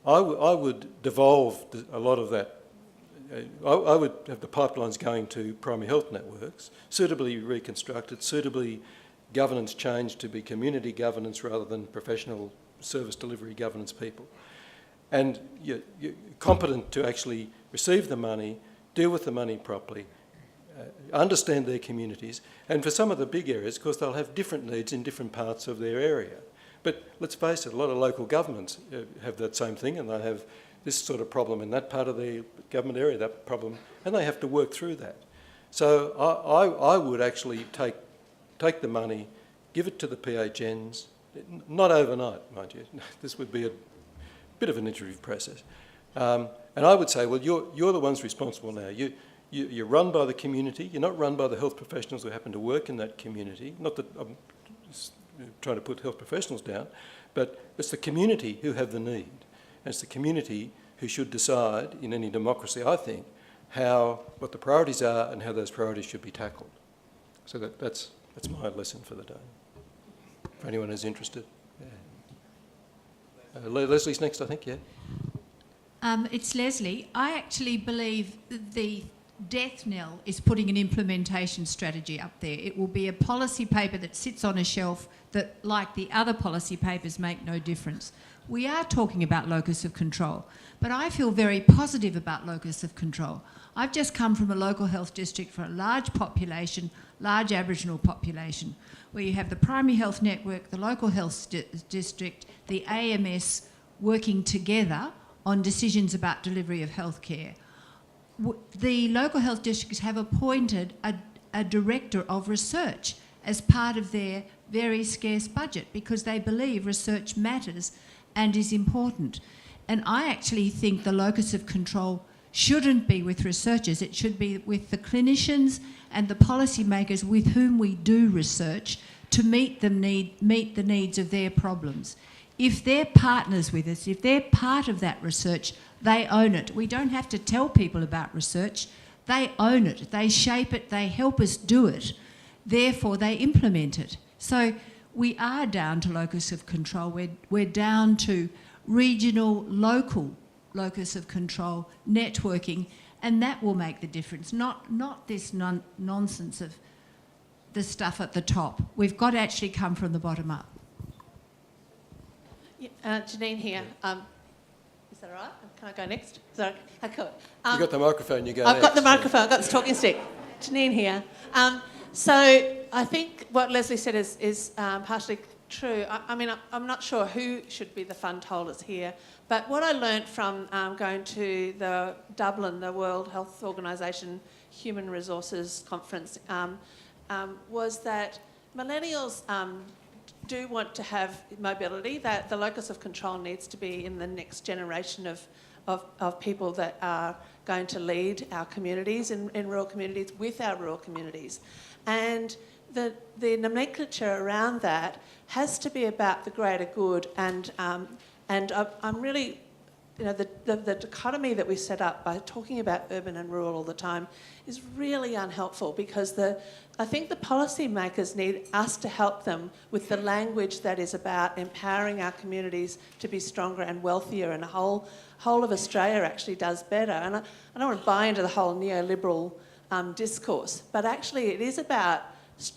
I would devolve a lot of that. I would have the pipelines going to primary health networks, suitably reconstructed, suitably governance changed to be community governance rather than professional service delivery governance people. And you're competent to actually receive the money, deal with the money properly, understand their communities, and for some of the big areas, of course, they'll have different needs in different parts of their area. But let's face it, a lot of local governments have that same thing, and they have this sort of problem in that part of the government area, that problem, and they have to work through that. So I would actually take the money, give it to the PHNs, not overnight, mind you. This would be a bit of an iterative process. And I would say, well, you're the ones responsible now. You're run by the community. You're not run by the health professionals who happen to work in that community. Not that I'm trying to put health professionals down, but it's the community who have the need. And it's the community who should decide in any democracy, I think, what the priorities are and how those priorities should be tackled. So that's my lesson for the day. For anyone who's interested. Yeah. Leslie's next, I think, yeah. It's Lesley. I actually believe the death knell is putting an implementation strategy up there. It will be a policy paper that sits on a shelf that, like the other policy papers, make no difference. We are talking about locus of control, but I feel very positive about locus of control. I've just come from a local health district for a large population, large Aboriginal population, where you have the primary health network, the local health district, the AMS working together on decisions about delivery of healthcare. The local health districts have appointed a director of research as part of their very scarce budget because they believe research matters and is important. And I actually think the locus of control shouldn't be with researchers, it should be with the clinicians and the policymakers with whom we do research to meet the needs of their problems. If they're partners with us, if they're part of that research, they own it. We don't have to tell people about research. They own it. They shape it. They help us do it. Therefore, they implement it. So we are down to locus of control. We're down to regional, local locus of control, networking, and that will make the difference, not this nonsense of the stuff at the top. We've got to actually come from the bottom up. Janine here. Is that all right? Can I go next? Is that okay? Cool. You've got the microphone, you go I've next. got the microphone, I've got the talking stick. Janine here. So I think what Lesley said is partially true. I mean, I'm not sure who should be the fund holders here, but what I learnt from going to the Dublin, the World Health Organisation Human Resources Conference, was that millennials do want to have mobility, that the locus of control needs to be in the next generation of people that are going to lead our communities in rural communities with our rural communities. And the nomenclature around that has to be about the greater good, and I'm really, you know, the dichotomy that we set up by talking about urban and rural all the time is really unhelpful, because I think the policymakers need us to help them with the language that is about empowering our communities to be stronger and wealthier, and the whole of Australia actually does better. And I don't want to buy into the whole neoliberal discourse, but actually it is about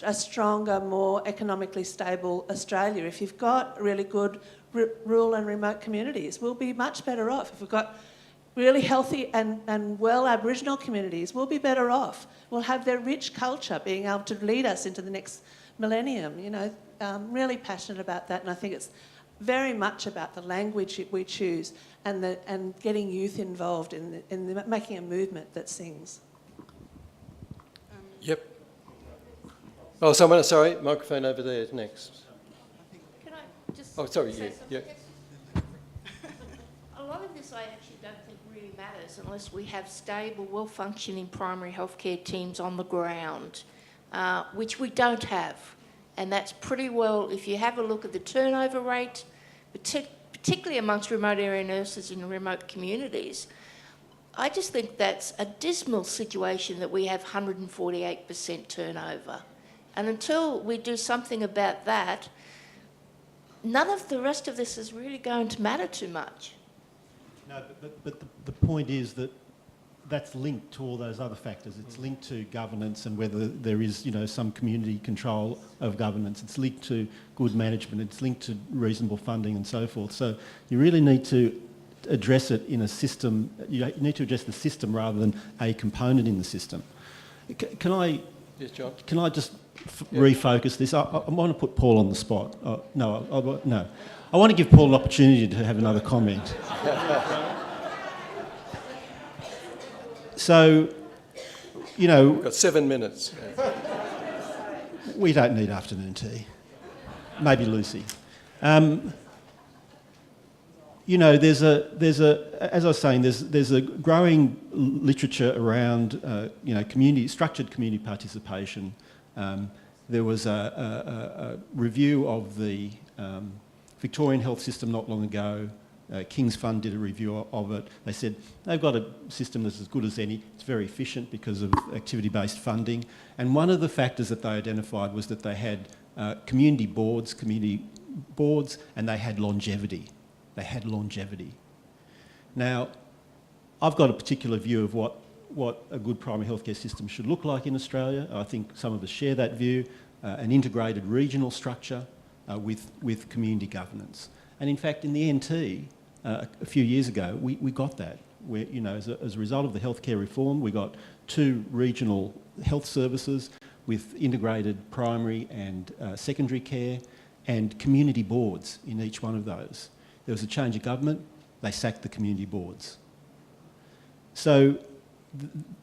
a stronger, more economically stable Australia. If you've got really good rural and remote communities, we'll be much better off. If we've got really healthy and well Aboriginal communities, we'll be better off. We'll have their rich culture being able to lead us into the next millennium. You know, I'm really passionate about that, and I think it's very much about the language we choose and getting youth involved in making a movement that sings. Yep. Oh, someone, sorry, microphone over there next. Can I just sorry, say yeah. A lot of this I actually don't think really matters unless we have stable, well-functioning primary healthcare teams on the ground, which we don't have. And that's pretty well, if you have a look at the turnover rate, particularly amongst remote area nurses in remote communities, I just think that's a dismal situation that we have 148% turnover. And until we do something about that, none of the rest of this is really going to matter too much. No, but the point is that that's linked to all those other factors. It's linked to governance and whether there is, some community control of governance. It's linked to good management. It's linked to reasonable funding and so forth. So you really need to address it in a system. You need to address the system rather than a component in the system. Can I? Yes, John. Can I just refocus this? I want to put Paul on the spot. No. I want to give Paul an opportunity to have another comment. So, We've got 7 minutes. We don't need afternoon tea. Maybe Lucie. There's a, as I was saying, there's a growing literature around, structured community participation. There was a review of the Victorian health system not long ago. King's Fund did a review of it. They said they've got a system that's as good as any. It's very efficient because of activity-based funding. And one of the factors that they identified was that they had community boards, and they had longevity. Now, I've got a particular view of what a good primary healthcare system should look like in Australia. I think some of us share that view, an integrated regional structure with community governance. And in fact, in the NT, a few years ago, we got that. Where, as a result of the healthcare reform, we got 2 regional health services with integrated primary and secondary care and community boards in each one of those. There was a change of government, they sacked the community boards. So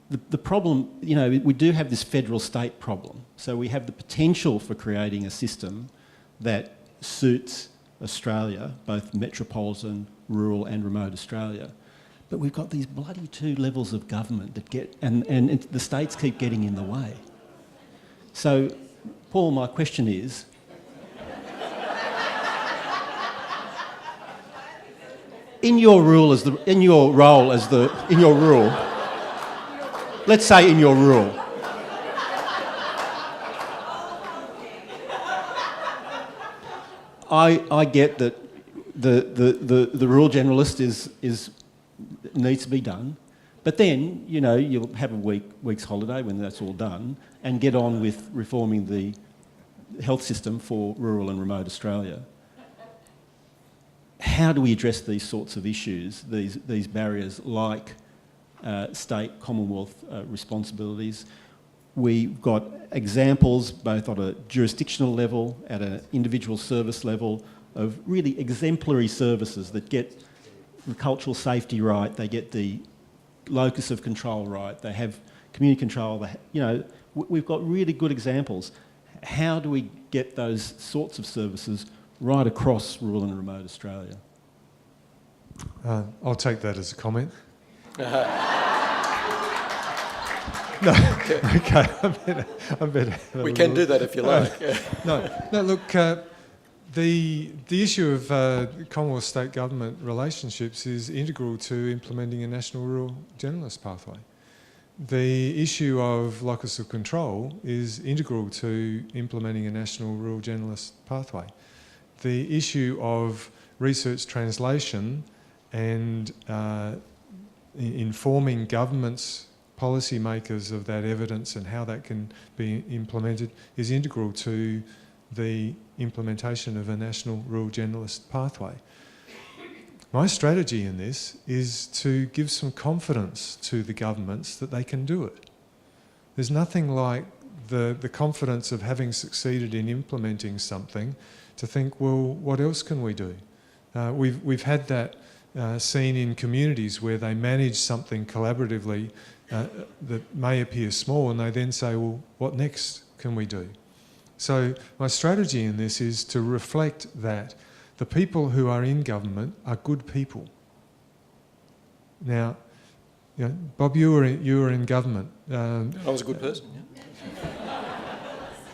the problem, we do have this federal state problem. So we have the potential for creating a system that suits Australia, both metropolitan, rural and remote Australia. But we've got these bloody 2 levels of government that and the states keep getting in the way. So, Paul, my question is, in your role, let's say in your rule, I get that the rural generalist needs to be done, but then you'll have a week's holiday when that's all done and get on with reforming the health system for rural and remote Australia. How do we address these sorts of issues, these barriers like state Commonwealth responsibilities? We've got examples both on a jurisdictional level, at an individual service level, of really exemplary services that get the cultural safety right, they get the locus of control right, they have community control, we've got really good examples. How do we get those sorts of services right across rural and remote Australia? I'll take that as a comment. No, okay, I'm better. We can do that if you like. No, look, the issue of Commonwealth state government relationships is integral to implementing a national rural generalist pathway. The issue of locus of control is integral to implementing a national rural generalist pathway. The issue of research translation and informing governments, policymakers of that evidence and how that can be implemented is integral to the implementation of a national rural generalist pathway. My strategy in this is to give some confidence to the governments that they can do it. There's nothing like the confidence of having succeeded in implementing something to think, well, what else can we do? We've had that seen in communities where they manage something collaboratively that may appear small, and they then say, well, what next can we do? So my strategy in this is to reflect that the people who are in government are good people. Now, Bob, you were in government. I was a good person, yeah.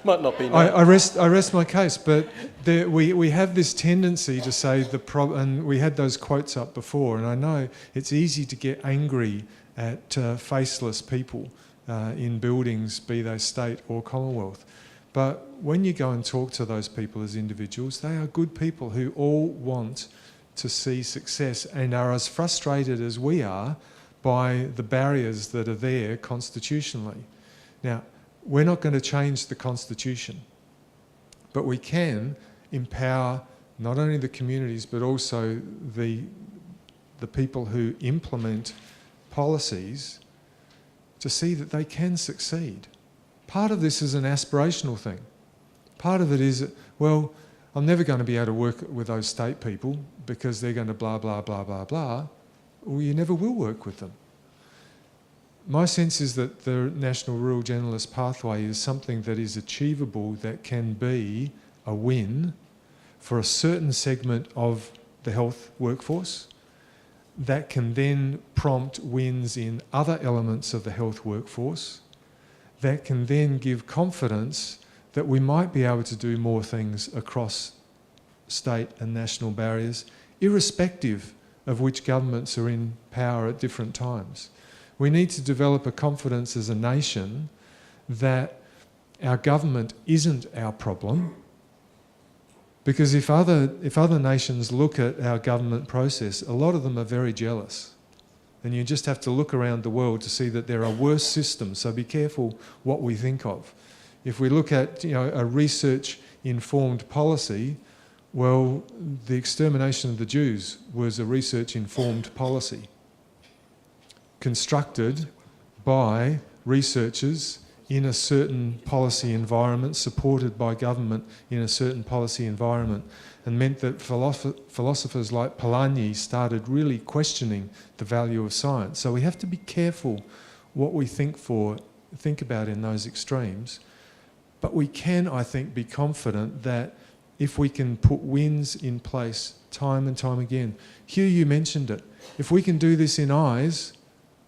might not be known. I rest my case, but we have this tendency to say and we had those quotes up before, and I know it's easy to get angry at faceless people in buildings, be they state or Commonwealth. But when you go and talk to those people as individuals, they are good people who all want to see success and are as frustrated as we are by the barriers that are there constitutionally. Now, we're not going to change the Constitution, but we can empower not only the communities but also the people who implement policies to see that they can succeed. Part of this is an aspirational thing. Part of it is, well, I'm never going to be able to work with those state people because they're going to blah, blah, blah, blah, blah. Well, you never will work with them. My sense is that the National Rural Generalist Pathway is something that is achievable, that can be a win for a certain segment of the health workforce, that can then prompt wins in other elements of the health workforce, that can then give confidence that we might be able to do more things across state and national barriers, irrespective of which governments are in power at different times. We need to develop a confidence as a nation that our government isn't our problem, because if other nations look at our government process, a lot of them are very jealous. And you just have to look around the world to see that there are worse systems, so be careful what we think of. If we look at a research-informed policy, well, the extermination of the Jews was a research-informed policy, constructed by researchers in a certain policy environment, supported by government in a certain policy environment, and meant that philosophers like Polanyi started really questioning the value of science. So we have to be careful what we think about in those extremes. But we can, I think, be confident that if we can put wins in place time and time again. Hugh, you mentioned it. If we can do this in eyes,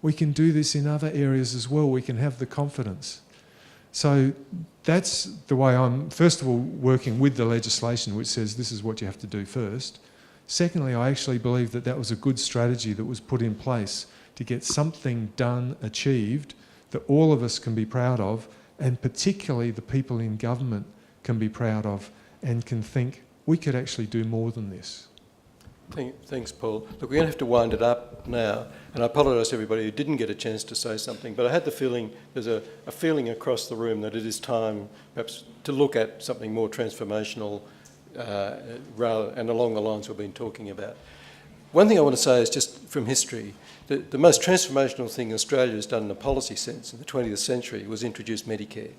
we can do this in other areas as well. We can have the confidence. So that's the way I'm, first of all, working with the legislation which says this is what you have to do first. Secondly, I actually believe that that was a good strategy that was put in place to get something done, achieved, that all of us can be proud of, and particularly the people in government can be proud of and can think we could actually do more than this. Thanks, Paul. Look, we're going to have to wind it up now, and I apologise to everybody who didn't get a chance to say something, but I had the feeling, there's a feeling across the room that it is time perhaps to look at something more transformational and along the lines we've been talking about. One thing I want to say is just from history, the most transformational thing Australia has done in a policy sense in the 20th century was introduce Medibank,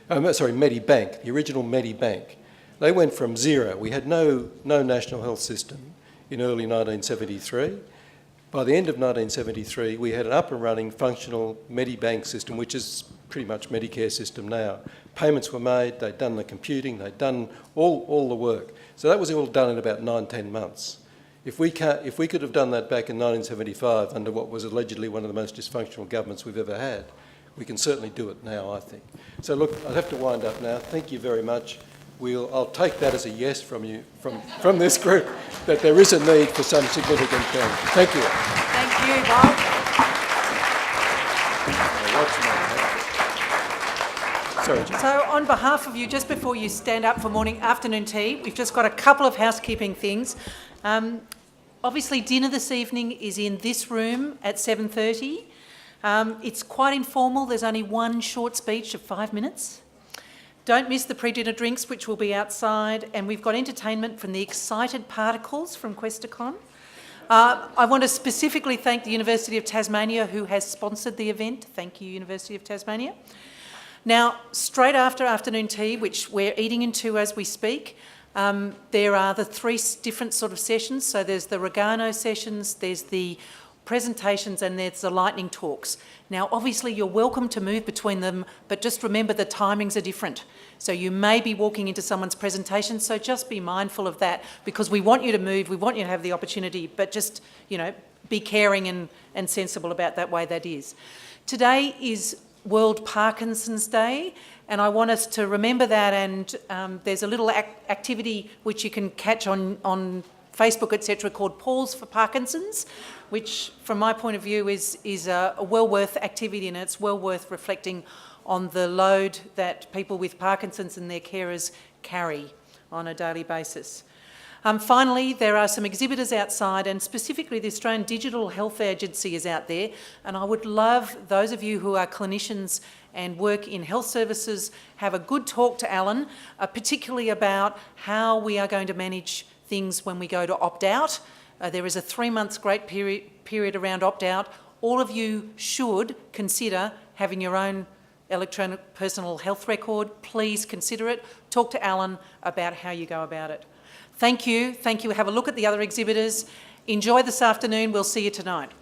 the original Medibank. They went from zero. We had no national health system in early 1973. By the end of 1973, we had an up and running functional Medibank system, which is pretty much Medicare system now. Payments were made, they'd done the computing, they'd done all the work. So that was all done in about 9-10 months. If we could have done that back in 1975 under what was allegedly one of the most dysfunctional governments we've ever had, we can certainly do it now, I think. So look, I'll have to wind up now. Thank you very much. I'll take that as a yes from you, from this group, that there is a need for some significant change. Thank you. Thank you, Lyle. Sorry. So on behalf of you, just before you stand up for afternoon tea, we've just got a couple of housekeeping things. Obviously, dinner this evening is in this room at 7:30. It's quite informal. There's only one short speech of 5 minutes. Don't miss the pre-dinner drinks, which will be outside, and we've got entertainment from the Excited Particles from Questacon. I want to specifically thank the University of Tasmania, who has sponsored the event. Thank you, University of Tasmania. Now, straight after afternoon tea, which we're eating into as we speak, there are the 3 different sort of sessions. So there's the Regano sessions, there's the presentations, and there's the lightning talks. Now, obviously, you're welcome to move between them, but just remember the timings are different. So you may be walking into someone's presentation, so just be mindful of that, because we want you to move, we want you to have the opportunity, but just, be caring and sensible about that way that is. Today is World Parkinson's Day, and I want us to remember that, and there's a little activity which you can catch on Facebook, etc., called Pause for Parkinson's, which from my point of view is a well worth activity, and it's well worth reflecting on the load that people with Parkinson's and their carers carry on a daily basis. Finally, there are some exhibitors outside, and specifically the Australian Digital Health Agency is out there, and I would love those of you who are clinicians and work in health services have a good talk to Alan, particularly about how we are going to manage things when we go to opt-out. There is a 3-month great period around opt-out. All of you should consider having your own electronic personal health record. Please consider it. Talk to Alan about how you go about it. Thank you. Thank you. Have a look at the other exhibitors. Enjoy this afternoon. We'll see you tonight.